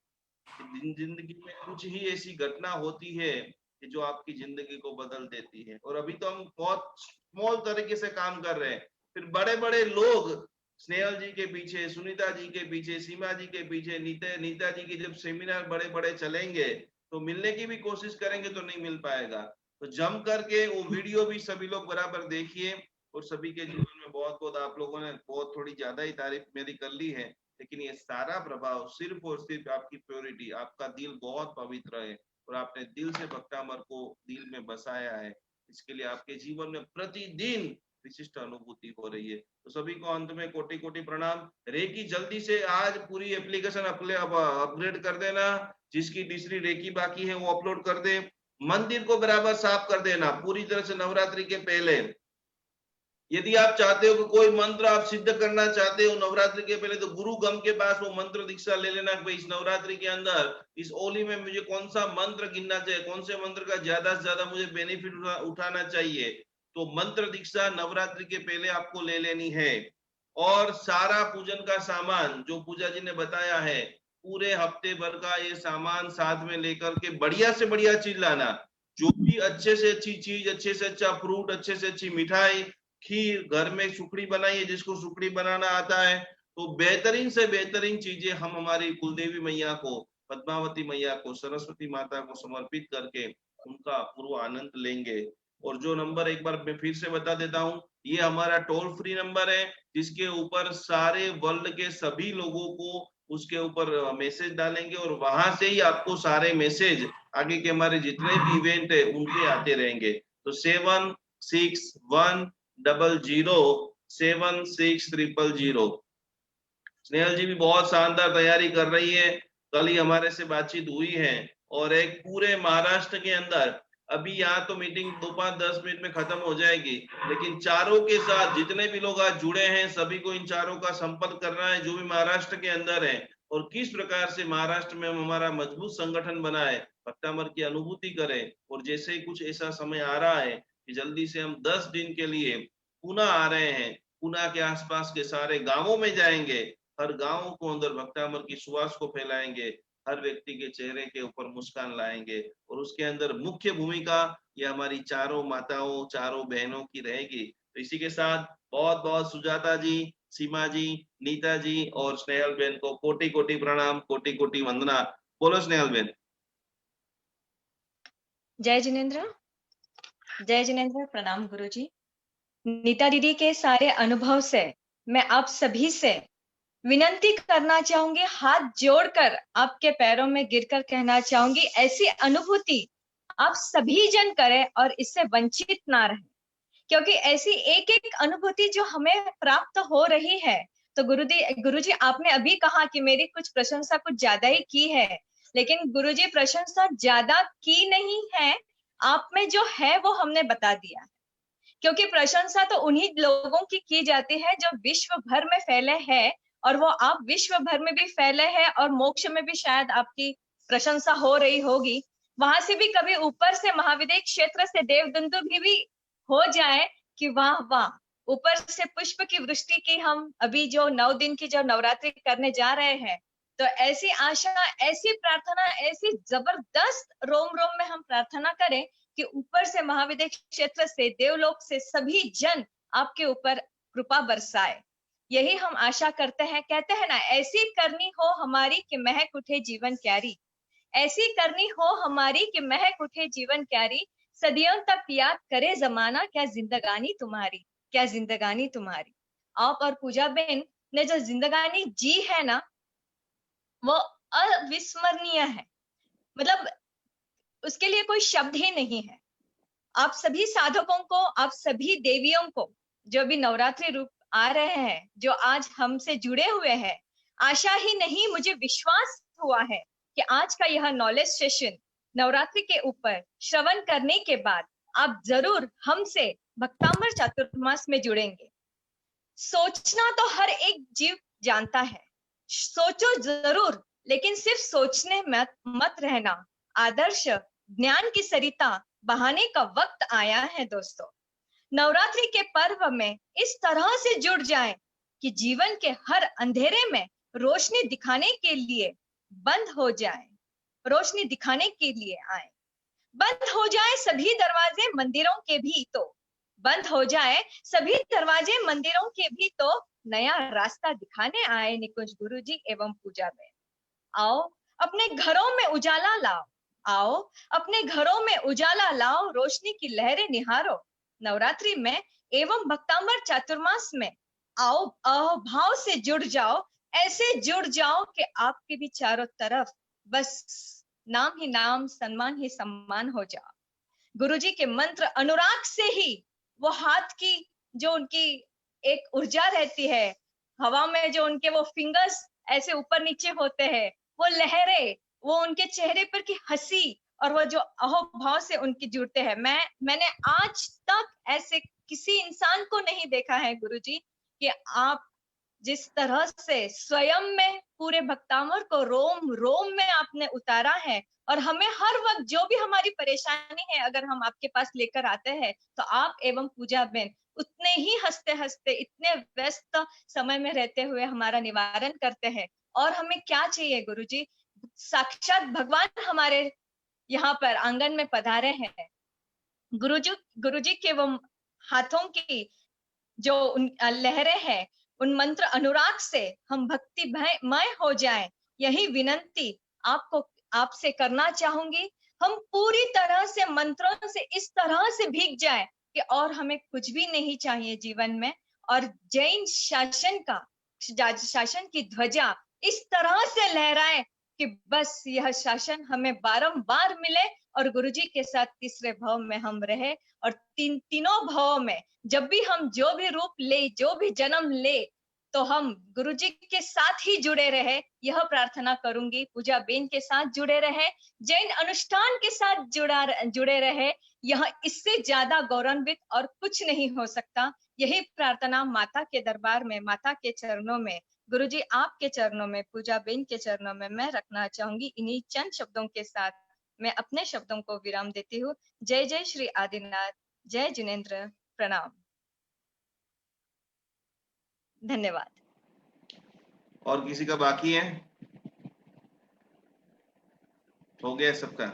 जिंदगी में कुछ ही ऐसी घटना होती है कि जो आपकी जिंदगी को बदल देती है। और अभी तो हम बहुत स्मॉल तरीके से काम कर रहे हैं, फिर बड़े बड़े लोग स्नेहल जी के पीछे, सुनीता जी के पीछे, सीमा जी के पीछे, नीता जी के जब सेमिनार बड़े बड़े चलेंगे तो मिलने की भी कोशिश करेंगे तो नहीं मिल पाएगा। तो जम करके वो वीडियो भी सभी लोग बराबर देखिए। और सभी के जीवन में बहुत बहुत आप लोगों ने बहुत थोड़ी ज्यादा ही तारीफ मेरी कर ली है, लेकिन ये सारा प्रभाव सिर्फ और सिर्फ आपकी प्योरिटी, आपका दिल बहुत पवित्र है और आपने दिल से भक्तामर को दिल में बसाया है। इसके लिए आपके जीवन में प्रतिदिन विशिष्ट अनुभूति हो रही है। तो सभी को अंत में कोटि कोटि प्रणाम। रेकी जल्दी से आज पूरी एप्लीकेशन अपग्रेड कर देना। जिसकी तीसरी रेकी बाकी है वो अपलोड कर दे। मंदिर को बराबर साफ कर देना पूरी तरह से नवरात्रि के पहले। यदि आप चाहते हो कि कोई मंत्र आप सिद्ध करना चाहते हो नवरात्रि के पहले, तो गुरु गम के पास वो मंत्र दीक्षा ले लेना कि भाई इस नवरात्रि के अंदर इस होली में मुझे कौन सा मंत्र गिनना चाहिए, कौन से मंत्र का ज्यादा से ज्यादा मुझे बेनिफिट उठाना चाहिए। तो मंत्र दीक्षा नवरात्रि के पहले आपको ले लेनी है। और सारा पूजन का सामान जो पूजा जी ने बताया है, पूरे हफ्ते भर का ये सामान साथ में लेकर के बढ़िया से बढ़िया चीज लाना। जो भी अच्छे से अच्छी चीज, अच्छे से अच्छा फ्रूट, अच्छे से अच्छी मिठाई, खीर, घर में सुखड़ी बनाइए जिसको सुखड़ी बनाना आता है। तो बेहतरीन से बेहतरीन चीजें हम हमारी कुलदेवी मैया को, पद्मावती मैया को, सरस्वती माता को समर्पित करके उनका पूरा आनंद लेंगे। और जो नंबर एक बार मैं फिर से बता देता हूँ, ये हमारा टोल फ्री नंबर है जिसके ऊपर सारे वर्ल्ड के सभी लोगों को उसके ऊपर मैसेज डालेंगे और वहां से ही आपको सारे मैसेज आगे के हमारे जितने भी इवेंट है उनके आते रहेंगे। तो 7610076000। स्नेहल जी भी बहुत शानदार तैयारी कर रही है, कल ही हमारे से बातचीत हुई है। और एक पूरे महाराष्ट्र के अंदर, अभी यहाँ तो मीटिंग 5-10 मिनट में खत्म हो जाएगी, लेकिन चारों के साथ जितने भी लोग आज जुड़े हैं सभी को इन चारों का संपर्क करना है जो भी महाराष्ट्र के अंदर है। और किस प्रकार से महाराष्ट्र में हम हमारा मजबूत संगठन बनाए भक्तामर की अनुभूति करें। और जैसे ही कुछ ऐसा समय आ रहा है कि जल्दी से हम 10 दिन के लिए पुनः आ रहे हैं, पुनः के आसपास के सारे गांवों में जाएंगे, हर गांव को अंदर भक्तामर की सुवास को फैलाएंगे, हर व्यक्ति के चेहरे के ऊपर मुस्कान लाएंगे। और उसके अंदर मुख्य भूमिका ये हमारी चारों माताओं, चारों बहनों की रहेगी। तो इसी के साथ बहुत बहुत सुजाता जी, सीमा जी, नीता जी और स्नेहल बेन को कोटि कोटि प्रणाम, कोटि कोटि वंदना। बोलो स्नेहल बेन। जय जिनेन्द्र, जय जिनेन्द्र। प्रणाम गुरुजी। नीता दीदी के सारे अनुभव से मैं आप सभी से विनंती करना चाहूंगी, हाथ जोड़कर आपके पैरों में गिरकर कहना चाहूंगी, ऐसी अनुभूति आप सभी जन करें और इससे वंचित ना रहे, क्योंकि ऐसी एक एक अनुभूति जो हमें प्राप्त हो रही है। तो गुरुजी आपने अभी कहा कि मेरी कुछ प्रशंसा कुछ ज्यादा ही की है, लेकिन गुरुजी प्रशंसा ज्यादा की नहीं है, आप में जो है वो हमने बता दिया है। क्योंकि प्रशंसा तो उन्हीं लोगों की जाती है जो विश्व भर में फैले हैं, और वो आप विश्व भर में भी फैले हैं और मोक्ष में भी शायद आपकी प्रशंसा हो रही होगी। वहां से भी कभी ऊपर से महाविद्य क्षेत्र से देवदंतु भी हो जाए कि वाह वाह, ऊपर से पुष्प की वृष्टि की हम अभी जो 9 दिन की जो नवरात्रि करने जा रहे हैं, तो ऐसी आशा, ऐसी प्रार्थना, ऐसी जबरदस्त रोम रोम में हम प्रार्थना करें कि ऊपर से महाविद्य क्षेत्र से, देवलोक से सभी जन आपके ऊपर कृपा बरसाए। यही हम आशा करते हैं। कहते हैं ना, ऐसी करनी हो हमारी कि महक उठे जीवन क्यारी, ऐसी करनी हो हमारी कि महक उठे जीवन क्यारी, सदियों तक याद करे जमाना, क्या जिंदगानी तुम्हारी, क्या जिंदगानी तुम्हारी। आप और पूजा बेन ने जो जिंदगानी जी है ना, वो अविस्मरणीय है। मतलब उसके लिए कोई शब्द ही नहीं है। आप सभी साधकों को, आप सभी देवियों को, जो भी नवरात्रि रूप आ रहे हैं, जो आज हमसे जुड़े हुए हैं, आशा ही नहीं मुझे विश्वास हुआ है कि आज का यह नॉलेज सेशन नवरात्रि के ऊपर श्रवण करने के बाद आप जरूर हमसे भक्तांबर चातुर्मास में जुड़ेंगे। सोचना तो हर एक जीव जानता है, सोचो जरूर, लेकिन सिर्फ सोचने मत रहना। आदर्श ज्ञान की सरिता बहाने का वक्त आया है दोस्तों। नवरात्रि के पर्व में इस तरह से जुड़ जाएं कि जीवन के हर अंधेरे में रोशनी दिखाने के लिए बंद हो जाए, रोशनी दिखाने के लिए आए। बंद हो जाए सभी दरवाजे मंदिरों के भी, तो बंद हो जाए सभी दरवाजे मंदिरों के भी, तो नया रास्ता दिखाने आए निकुंज गुरुजी एवं पूजा में। आओ अपने घरों में उजाला लाओ, आओ अपने घरों में उजाला लाओ, रोशनी की लहरें निहारो। नवरात्रि में एवं भक्तांबर चातुर्मास में आओ, भाव से जुड़ जाओ, ऐसे जुड़ जाओ कि आपके भी चारों तरफ बस नाम ही नाम, सम्मान ही सम्मान हो जाओ। गुरुजी के मंत्र अनुराग से ही वो हाथ की जो उनकी एक ऊर्जा रहती है, हवा में जो उनके वो फिंगर्स ऐसे ऊपर नीचे होते हैं, वो लहरें, वो उनके चेहरे पर की हंसी और वो जो अहोभाव से उनके जुड़ते हैं। मैंने आज तक ऐसे किसी इंसान को नहीं देखा है गुरुजी कि आप जिस तरह से स्वयं में पूरे भक्तांबर को रोम रोम में आपने उतारा है, और हमें हर वक्त जो भी हमारी परेशानी है अगर हम आपके पास लेकर आते हैं, तो आप एवं पूजा बेन उतने ही हंसते हंसते, इतने व्यस्त समय में रहते हुए हमारा निवारण करते हैं। और हमें क्या चाहिए गुरुजी, साक्षात भगवान हमारे यहाँ पर आंगन में पधारे हैं। गुरुजी के वो हाथों की जो लहरें हैं, उन मंत्र अनुराग से हम भक्ति मय हो जाएं, यही विनंती आपसे करना चाहूंगी। हम पूरी तरह से मंत्रों से इस तरह से भीग जाएं कि और हमें कुछ भी नहीं चाहिए जीवन में, और जैन शासन की ध्वजा इस तरह से लहराए कि बस यह शासन हमें बारंबार मिले, और गुरुजी के साथ तीसरे भाव में हम रहे, और तीनों भावों में जब भी हम जो भी रूप ले, जो भी जन्म ले, तो हम गुरुजी के साथ ही जुड़े रहे। यह प्रार्थना करूंगी। पूजा बेन के साथ जुड़े रहे, जैन अनुष्ठान के साथ जुड़े रहे। यह इससे ज्यादा गौरवान्वित और कुछ नहीं हो सकता। यही प्रार्थना माता के दरबार में, माता के चरणों में, गुरुजी आपके चरणों में, पूजा बेन के चरणों में मैं रखना चाहूंगी। इन्हीं चंद शब्दों के साथ मैं अपने शब्दों को विराम देती हूँ। जय जय श्री आदिनाथ, जय जिनेन्द्र, प्रणाम, धन्यवाद। और किसी का बाकी है? हो गया सबका?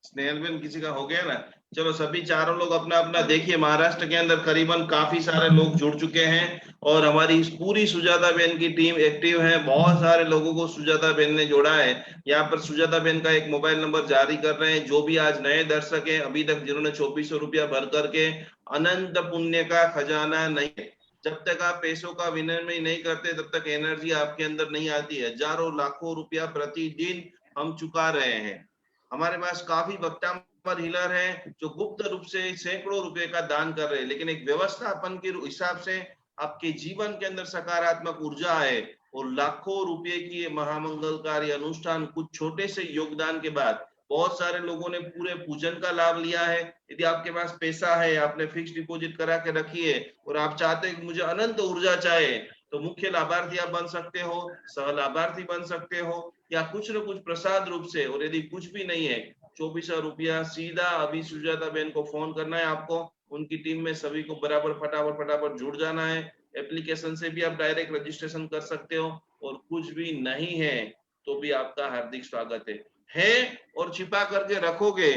स्नेहल बेन किसी का हो गया ना? चलो सभी चारों लोग अपना अपना देखिए। महाराष्ट्र के अंदर करीबन काफी सारे लोग जुड़ चुके हैं और हमारी पूरी सुजाता बेन की टीम एक्टिव है। बहुत सारे लोगों को सुजाता बेन ने जोड़ा है। यहाँ पर सुजाता बेन का एक मोबाइल नंबर जारी कर रहे हैं। जो भी आज नए दर्शक हैं, अभी तक जिन्होंने 2400 रुपया भर करके, अनंत पुण्य का खजाना नहीं है। जब तक आप पैसों का विनिमय नहीं करते तब तक एनर्जी आपके अंदर नहीं आती है। हजारों लाखों रुपया प्रतिदिन हम चुका रहे हैं। हमारे पास काफी वक्तामर हीलर हैं जो गुप्त रूप से सैकड़ों रुपए का दान कर रहे हैं, लेकिन एक व्यवस्थापन के हिसाब से आपके जीवन के अंदर सकारात्मक ऊर्जा है और लाखों रुपए की ये महामंगलकारी अनुष्ठान कुछ छोटे से योगदान के बाद बहुत सारे लोगों ने पूरे पूजन का लाभ लिया है। यदि आपके पास पैसा है, आपने फिक्स डिपॉजिट करा के रखी है और आप चाहते हैं कि मुझे अनंत ऊर्जा चाहिए, तो मुख्य लाभार्थी आप बन सकते हो, सह लाभार्थी बन सकते हो, या कुछ न कुछ प्रसाद रूप से। और यदि कुछ भी नहीं है, 2400 रुपया सीधा अभी सुजाता बेन को फोन करना है आपको। उनकी टीम में सभी को बराबर फटाफट जुड़ जाना है। एप्लीकेशन से भी आप डायरेक्ट रजिस्ट्रेशन कर सकते हो और कुछ भी नहीं है तो भी आपका हार्दिक स्वागत है। और छिपा करके रखोगे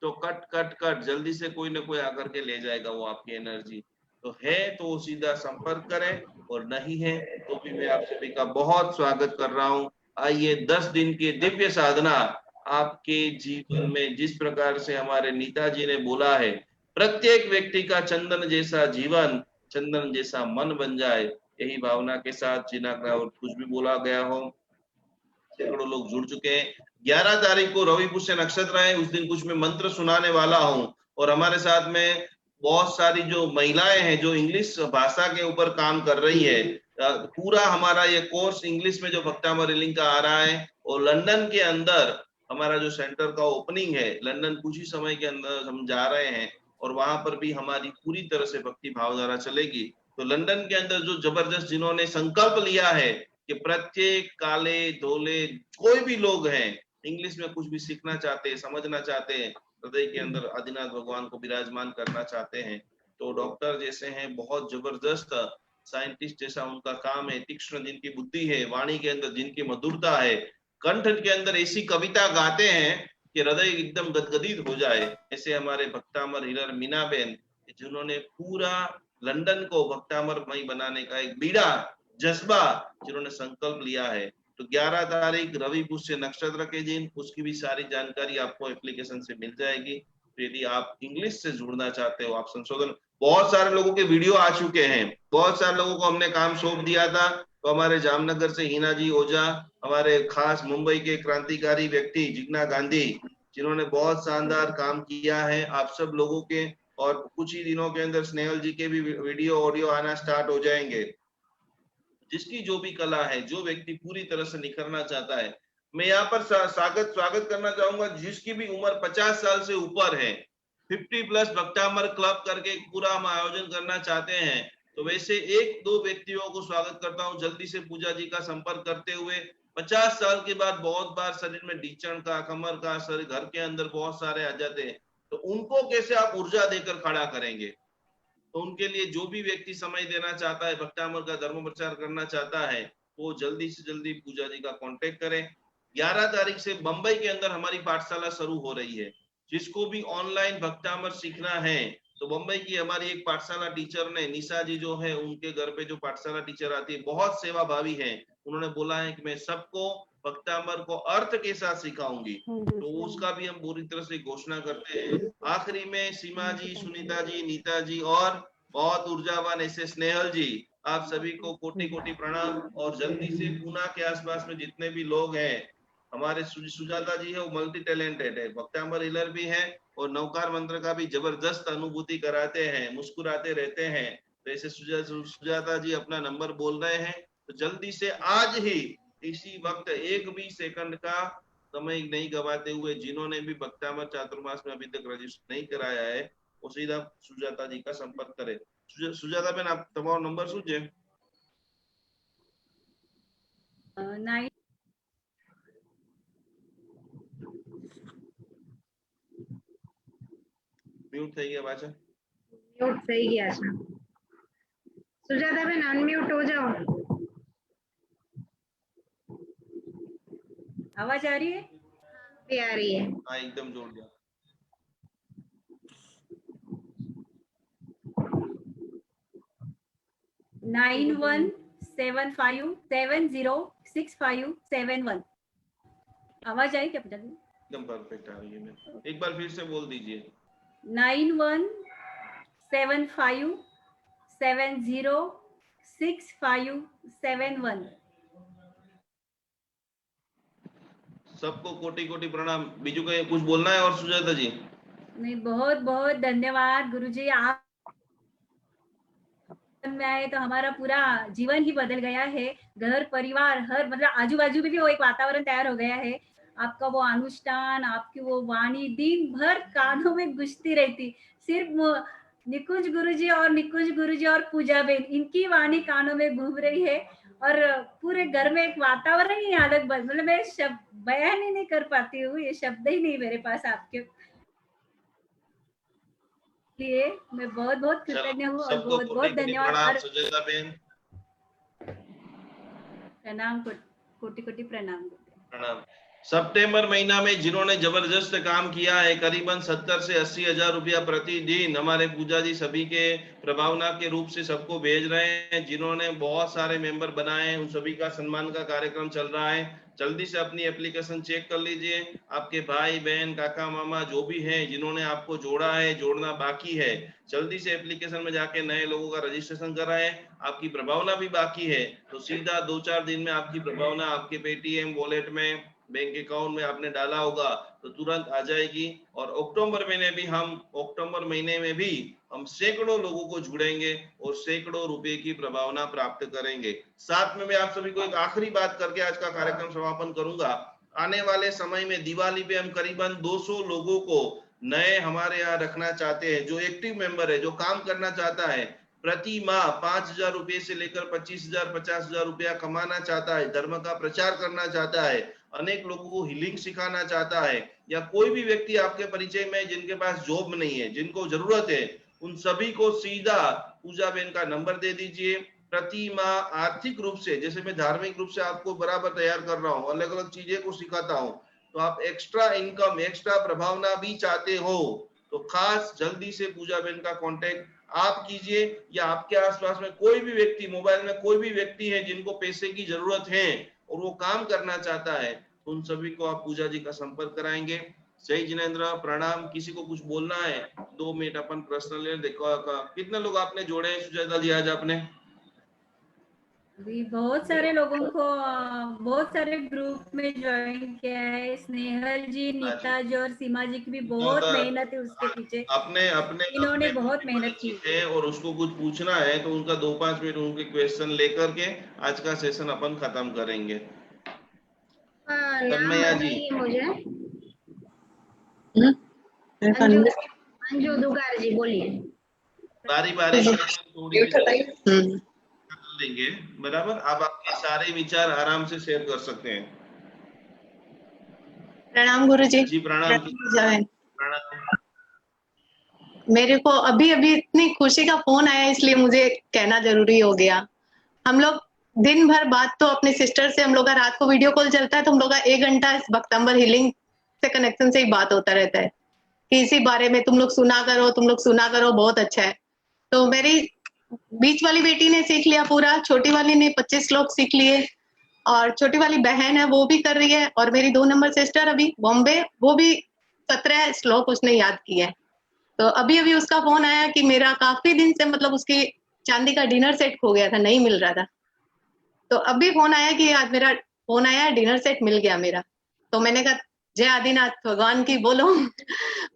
तो कट कट कट जल्दी से कोई ना कोई आकर के ले जाएगा वो आपकी एनर्जी। तो है तो सीधा संपर्क करें, और नहीं है तो भी मैं आप सभी का बहुत स्वागत कर रहा हूँ। आइए 10 दिन की दिव्य साधना आपके जीवन में, जिस प्रकार से हमारे नेताजी ने बोला है, प्रत्येक व्यक्ति का चंदन जैसा जीवन, चंदन जैसा मन बन जाए, यही भावना के साथ जीना का। और कुछ भी बोला गया हो, सैकड़ों लोग जुड़ चुके हैं। 11 तारीख को रवि पुष्य नक्षत्र है, उस दिन कुछ मैं मंत्र सुनाने वाला हूँ। और हमारे साथ में बहुत सारी जो महिलाएं हैं जो इंग्लिश भाषा के ऊपर काम कर रही है। पूरा हमारा ये कोर्स इंग्लिश में जो भक्तामर रीलिंग का आ रहा है, और लंदन के अंदर हमारा जो सेंटर का ओपनिंग है, लंदन कुछ ही समय के अंदर हम जा रहे हैं और वहां पर भी हमारी पूरी तरह से भक्ति भावधारा चलेगी। तो लंदन के अंदर जो जबरदस्त जिन्होंने संकल्प लिया है कि प्रत्येक काले धोले कोई भी लोग हैं, इंग्लिश में कुछ भी सीखना चाहते हैं, समझना चाहते हैं, हृदय के अंदर आदिनाथ भगवान को विराजमान करना चाहते हैं, तो डॉक्टर जैसे हैं, बहुत जबरदस्त साइंटिस्ट जैसा उनका काम है, तीक्ष्ण जिनकी बुद्धि है, वाणी के अंदर जिनकी मधुरता है, कंठ के अंदर ऐसी कविता गाते हैं कि हृदय एकदम गदगदित हो जाए। ऐसे हमारे भक्तामर हीलर मीना बेन, जिन्होंने पूरा लंदन को भक्तामरमय बनाने का एक बीड़ा जज्बा जिन्होंने संकल्प लिया है। तो 11 तारीख रवि पुष्य नक्षत्र के दिन, उसकी भी सारी जानकारी आपको एप्लीकेशन से मिल जाएगी। तो यदि आप इंग्लिश से जुड़ना चाहते हो, आप संशोधन, बहुत सारे लोगों के वीडियो आ चुके हैं, बहुत सारे लोगों को हमने काम सौंप दिया था। तो हमारे जामनगर से हिना जी ओझा, हमारे खास मुंबई के क्रांतिकारी व्यक्ति जिग्ना गांधी, जिन्होंने बहुत शानदार काम किया है आप सब लोगों के। और कुछ ही दिनों के अंदर स्नेहल जी के भी वीडियो ऑडियो आना स्टार्ट हो जाएंगे। जिसकी जो भी कला है, जो व्यक्ति पूरी तरह से निखरना चाहता है, मैं यहाँ पर स्वागत करना चाहूंगा जिसकी भी उम्र 50 साल से ऊपर है, 50+ भक्तामर क्लब करके पूरा हम आयोजन करना चाहते हैं, तो वैसे 1-2 व्यक्तियों को स्वागत करता हूँ। जल्दी से पूजा जी का संपर्क करते हुए, 50 साल के बाद बहुत बार शरीर में ढीचण का, कमर का, शरीर घर के अंदर बहुत सारे आ जाते हैं, तो उनको कैसे आप ऊर्जा देकर खड़ा करेंगे। तो उनके लिए जो भी व्यक्ति समय देना चाहता है, भक्तामर का धर्म प्रचार करना चाहता है, वो जल्दी से जल्दी पूजा जी का कांटेक्ट करें। 11 तारीख से बंबई के अंदर हमारी पाठशाला शुरू हो रही है। जिसको भी ऑनलाइन भक्तामर सीखना है, तो बंबई की हमारी एक पाठशाला टीचर ने, निशा जी जो है, उनके घर पे जो पाठशाला टीचर आती है, बहुत सेवा भावी है, उन्होंने बोला है कि मैं सबको भक्तामर को अर्थ के साथ सिखाऊंगी। तो उसका भी हम पूरी तरह से घोषणा करते हैं। आखिरी में सीमा जी, सुनीता जी, नीता जी और बहुत ऊर्जावान ऐसे स्नेहल जी, आप सभी को कोटि कोटि प्रणाम। और जल्दी से पूना के आसपास में जितने भी लोग हैं, हमारे सुजाता जी है, वो मल्टी टैलेंटेड है, भक्तामर हीलर भी है और नवकार मंत्र का भी जबरदस्त अनुभूति कराते हैं, मुस्कुराते रहते हैं। तो ऐसे सुजाता जी अपना नंबर बोल रहे हैं, तो जल्दी से आज ही इसी वक्त एक भी सेकंड का समय नहीं गवाते हुए, जिन्होंने भी भक्तामर चातुर्मास में अभी तक रजिस्टर नहीं कराया है, वो सीधा सुजाता जी का संपर्क करे। सुजाता बेन, आप તમારો નંબર શું છે? 9 મ્યુટ થઈ ગયા પાછા. म्यूट થઈ ગયા છે. સુજાતાબેન અનમ્યુટ हो जाओ. आवाज आ रही है? भी आ रही है. હા એકદમ જોરદાર. नाइन 9175706571. आवाज आई क्या पूजा दी? एकदम परफेक्ट आ रही है मैम. एक बार फिर से बोल दीजिए. 9175706571. सबको कोटि कोटि प्रणाम. बीजू कहीं कुछ बोलना है और सुजाता जी? नहीं, बहुत बहुत धन्यवाद गुरुजी. आप में आए तो हमारा पूरा जीवन ही बदल गया है. घर परिवार हर मतलब आजू बाजू में भी वो एक वातावरण तैयार हो गया है. आपका वो अनुष्ठान, आपकी वो वाणी दिन भर कानों में गूंजती रहती. सिर्फ निकुंज गुरुजी और पूजा बेन, इनकी वाणी कानों में घूम रही है और पूरे घर में एक वातावरण ही अलग मतलब मैं शब्द बयान ही नहीं कर पाती हूँ. ये शब्द ही नहीं मेरे पास आपके लिए. मैं बहुत बहुत कृतज्ञ हूँ और सबको बहुत बहुत कोटि कोटि धन्यवाद. प्रणाम और सुजाता बेन. प्रणाम, कोटि कोटि प्रणाम. प्रणाम. सितंबर महीना में जिन्होंने जबरदस्त काम किया है, करीबन 70 से 80 हजार रुपया प्रतिदिन हमारे पूजा जी सभी के प्रभावना के रूप से सबको भेज रहे हैं. जिन्होंने बहुत सारे मेंबर बनाए हैं, उन सभी का सम्मान का कार्यक्रम चल रहा है. जल्दी से अपनी एप्लीकेशन चेक कर लीजिए. आपके भाई बहन काका मामा जो भी हैं जिन्होंने आपको जोड़ा है, जोड़ना बाकी है, जल्दी से एप्लीकेशन में जाके नए लोगों का रजिस्ट्रेशन कराएं. आपकी प्रभावना भी बाकी है तो सीधा 2-4 दिन में आपकी प्रभावना आपके पेटीएम वॉलेट में, बैंक अकाउंट में आपने डाला होगा तो तुरंत आ जाएगी. और अक्टूबर महीने में भी हम सैकड़ों लोगों को जुड़ेंगे और सैकड़ों रुपए की प्रभावना प्राप्त करेंगे. साथ में मैं आप सभी को एक आखिरी बात करके आज का कार्यक्रम समापन करूंगा. आने वाले समय में दिवाली पे हम करीबन 200 लोगों को नए हमारे यहाँ रखना चाहते हैं. जो एक्टिव मेंबर है, जो काम करना चाहता है, प्रति माह 5,000 रुपए से लेकर 25,000 50,000 रुपया कमाना चाहता है, धर्म का प्रचार करना चाहता है, अनेक लोगों को हीलिंग सिखाना चाहता है, या कोई भी व्यक्ति आपके परिचय में जिनके पास जॉब नहीं है, जिनको जरूरत है, उन सभी को सीधा पूजा बेन का नंबर दे दीजिए. प्रति माह आर्थिक रूप से, जैसे मैं धार्मिक रूप से आपको बराबर तैयार कर रहा हूँ, अलग अलग चीजें को सिखाता हूँ, तो आप एक्स्ट्रा इनकम, एक्स्ट्रा प्रभावना भी चाहते हो तो खास जल्दी से पूजा बेन का कांटेक्ट आप कीजिए. या आपके आसपास में कोई भी व्यक्ति, मोबाइल में कोई भी व्यक्ति है जिनको पैसे की जरूरत है और वो काम करना चाहता है, उन सभी को आप पूजा जी का संपर्क कराएंगे. जय जिनेन्द्र. प्रणाम. किसी को कुछ बोलना है 2 मिनट अपन पर्सनल ले. देखो कितने लोग आपने जोड़े हैं सुजाता जी आज आपने? अभी बहुत सारे लोगों को बहुत सारे ग्रुप में ज्वाइन किया है. स्नेहल जी, नीता जी और सीमा जी की भी बहुत मेहनत है उसके पीछे. अपने इन्होंने बहुत मेहनत की है और उसको कुछ पूछना है तो उनका 2-5 मिनट उनके क्वेश्चन लेकर के आज का सेशन अपन खत्म करेंगे. तन्मया जी. मुझे अंजू दुगार जी बोलिए. बारी बारी थोड़ी कर लेंगे. बराबर. आप आपके सारे विचार आराम से शेयर कर सकते हैं. प्रणाम गुरुजी. जी प्रणाम. प्रणाम. मेरे को अभी अभी इतनी खुशी का फोन आया इसलिए मुझे कहना जरूरी हो गया. हम लोग दिन भर बात तो अपने सिस्टर से, हम लोग का रात को वीडियो कॉल चलता है तो हम लोग का 1 घंटा इस भक्तंबर हीलिंग से कनेक्शन से ही बात होता रहता है कि इसी बारे में तुम लोग सुना करो, बहुत अच्छा है. तो मेरी बीच वाली बेटी ने सीख लिया पूरा, छोटी वाली ने 25 श्लोक सीख लिए और छोटी वाली बहन है वो भी कर रही है, और मेरी 2 नंबर सिस्टर अभी बॉम्बे, वो भी 17 श्लोक उसने याद किए है. तो अभी अभी उसका फोन आया कि मेरा काफी दिन से मतलब उसकी चांदी का डिनर सेट खो गया था, नहीं मिल रहा था. तो अभी फोन आया कि आज मेरा फोन आया, डिनर सेट मिल गया मेरा. तो मैंने कहा जय आदिनाथ भगवान की बोलो.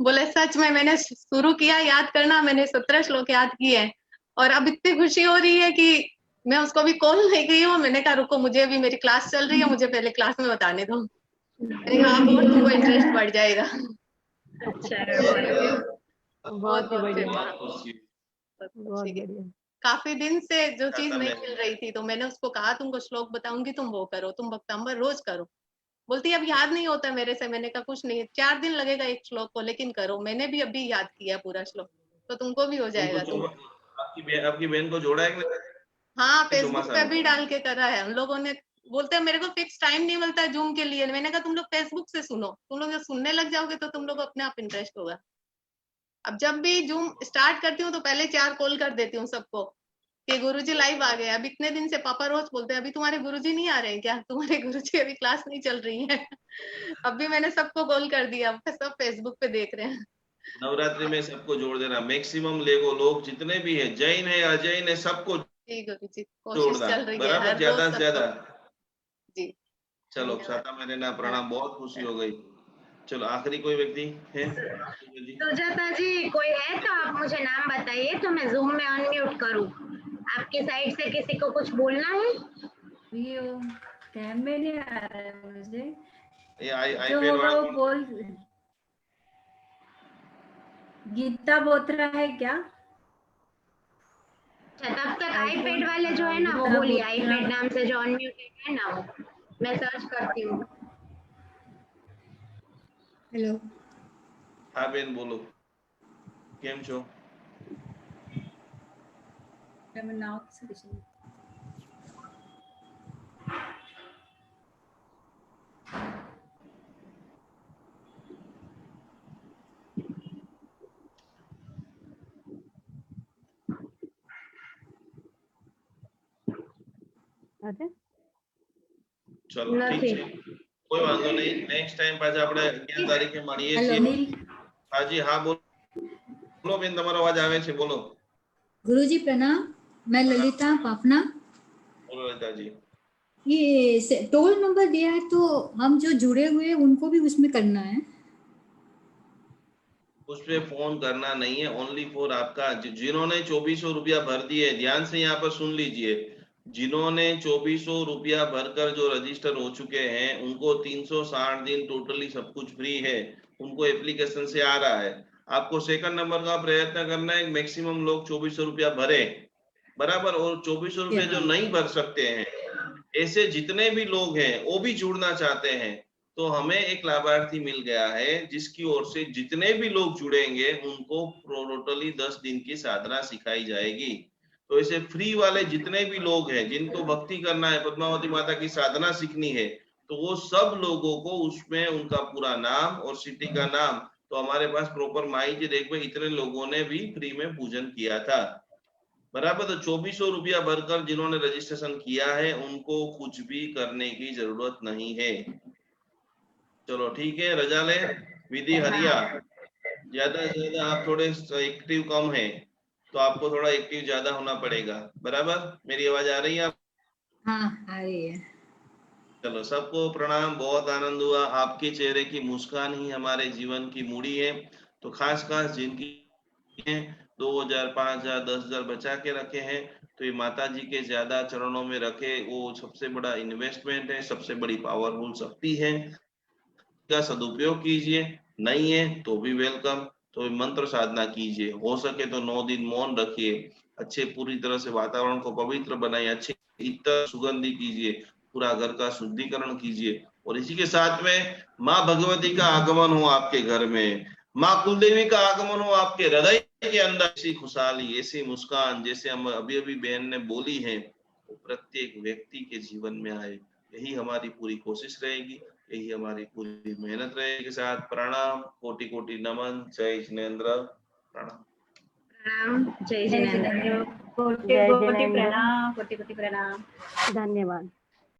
बोले सच में मैंने शुरू किया याद करना, मैंने 17 श्लोक याद किए हैं और अब इतनी खुशी हो रही है कि मैं उसको अभी कॉल नहीं की हूँ. मैंने कहा रुको, मुझे अभी मेरी क्लास चल रही है, मुझे पहले क्लास में बताने दो. मैंने कहा और तुमको इंटरेस्ट बढ़ जाएगा. बहुत बढ़िया. काफी दिन से जो चीज नहीं मिल रही थी तो मैंने उसको कहा तुमको श्लोक बताऊंगी, तुम वो करो, तुम भक्तंबर रोज करो. बोलती अब याद नहीं होता मेरे से। मैंने कहा कुछ नहीं, 4 दिन लगेगा एक श्लोक को, लेकिन करो। मैंने भी अभी याद किया पूरा श्लोक, तो तुमको भी हो जाएगा। तुम आपकी बहन को जोड़ा है कि नहीं? हाँ, फेसबुक चौमासा पे में भी डाल के करा है हम लोगों ने। बोलते हैं मेरे को फिक्स टाइम नहीं मिलता है जूम के लिए। मैंने कहा तुम लोग फेसबुक से सुनो, तुम लोग जब सुनने लग जाओगे तो तुम लोग को अपने आप इंटरेस्ट होगा। अब जब भी जूम स्टार्ट करती हूँ तो पहले 4 कॉल कर देती हूँ सबको कि गुरुजी लाइव आ गए। अब इतने दिन से पापा रोज बोलते हैं अभी तुम्हारे गुरुजी नहीं आ रहे हैं क्या, तुम्हारे गुरुजी अभी क्लास नहीं चल रही है। अब भी मैंने सबको कॉल कर दिया, अब सब फेसबुक पे देख रहे हैं। नवरात्रि में सबको जोड़ देना, मैक्सिमम लोग जितने भी है, जैन है अजैन है, सबको जी गुरुजी, कोशिश जोड़ना, चल रही है बराबर, हर ज्यादा रोज से ज्यादा। सबको। जी चलो धन्यवाद। शाता मेरे ना प्रणाम, बहुत खुशी हो गई। चलो आखिरी कोई व्यक्ति है जी? सुजाता जी कोई है तो आप मुझे नाम बताइए तो मैं जूम में अनम्यूट करूं। आपकी साइड से किसी को कुछ बोलना है? ये कैम में नहीं आ रहा है मुझे। ये जो आईपैड होगा वाला वो बोल। गीता बोत्रा है क्या? अच्छा, तब तक आईफोन, आईपैड वाले जो है ना वो गीता बोलिए, बोत्रा। आईपैड नाम से जो अनम्यूटेड है ना वो, मैं सर्च करती हूँ। हेलो, हाँ बेन बोलो, केम छो? नाव सजेशन। ચલો ઠીક છે, કોઈ વાંધો નહીં, નેક્સ્ટ ટાઈમ પાછા આપણે 11 તારીખે મળીએ છીએ। હાજી હા બોલો બેન, તમારો અવાજ આવે છે, બોલો। गुरुजी प्रणाम, मैं ललिता पापना। बोलो ललिता जी। ये टोल नंबर दिया है तो हम जो जुड़े हुए हैं उनको भी उसमें करना है? उस पे फोन करना नहीं है, ओनली फॉर आपका जिन्होंने 2400 रुपया भर दिए, ध्यान से यहाँ पर सुन लीजिए, जिन्होंने 2400 रुपया भरकर जो रजिस्टर हो चुके हैं उनको 360 दिन टोटली सब कुछ फ्री है, उनको एप्लीकेशन से आ रहा है। आपको सेकंड नंबर का प्रयत्न करना है, मैक्सिमम लोग 2400 रुपया भरे, बराबर, और 2400 रुपया जो नहीं भर सकते हैं, ऐसे जितने भी लोग हैं वो भी जुड़ना चाहते हैं, तो हमें एक लाभार्थी मिल गया है जिसकी ओर से जितने भी लोग जुड़ेंगे उनको टोटली 10 दिन की साधना सिखाई जाएगी। तो ऐसे फ्री वाले जितने भी लोग हैं जिनको भक्ति करना है, पद्मावती माता की साधना सीखनी है, तो वो सब लोगों को उसमें उनका पूरा नाम और सिटी का नाम, तो हमारे पास प्रॉपर माहिती देख में इतने लोगों ने भी फ्री में पूजन किया था, बराबर। तो 2400 रुपया भरकर जिन्होंने रजिस्ट्रेशन किया है उनको कुछ भी करने की जरूरत नहीं है। चलो ठीक है, रजा ले। विधि हरिया, ज्यादा से ज्यादा आप थोड़े एक्टिव कम है तो आपको थोड़ा एक्टिव ज्यादा होना पड़ेगा, बराबर। मेरी आवाज आ रही है आप? हाँ आ रही है। चलो सबको प्रणाम, बहुत आनंद हुआ, आपके चेहरे की मुस्कान ही हमारे जीवन की मूड़ी है। तो खास जिनकी 2000, 5000, 10,000 बचा के रखे हैं, तो ये माता जी के ज्यादा चरणों में रखे, वो सबसे बड़ा इन्वेस्टमेंट है, सबसे बड़ी पावरफुल शक्ति है, का सदुपयोग कीजिए, नहीं है तो भी वेलकम। तो मंत्र साधना कीजिए, हो सके तो 9 दिन मौन रखिए, अच्छे पूरी तरह से वातावरण को पवित्र बनाइए, अच्छे इत्र सुगंधी कीजिए, पूरा घर का शुद्धिकरण कीजिए, और इसी के साथ में माँ भगवती का आगमन हो आपके घर में, माँ कुलदेवी का आगमन हो आपके हृदय के अंदर। ऐसी खुशहाली, ऐसी मुस्कान जैसे हम अभी अभी बहन ने बोली है, वो प्रत्येक व्यक्ति के जीवन में आए, यही हमारी पूरी कोशिश रहेगी, यही हमारी पूरी मेहनत रहेगी। के साथ प्रणाम, कोटि कोटि नमन, जय जिनेन्द्र, प्रणाम। प्रणाम, जय जिनेन्द्र। कोटि कोटि प्रणाम, कोटि कोटि प्रणाम। धन्यवाद।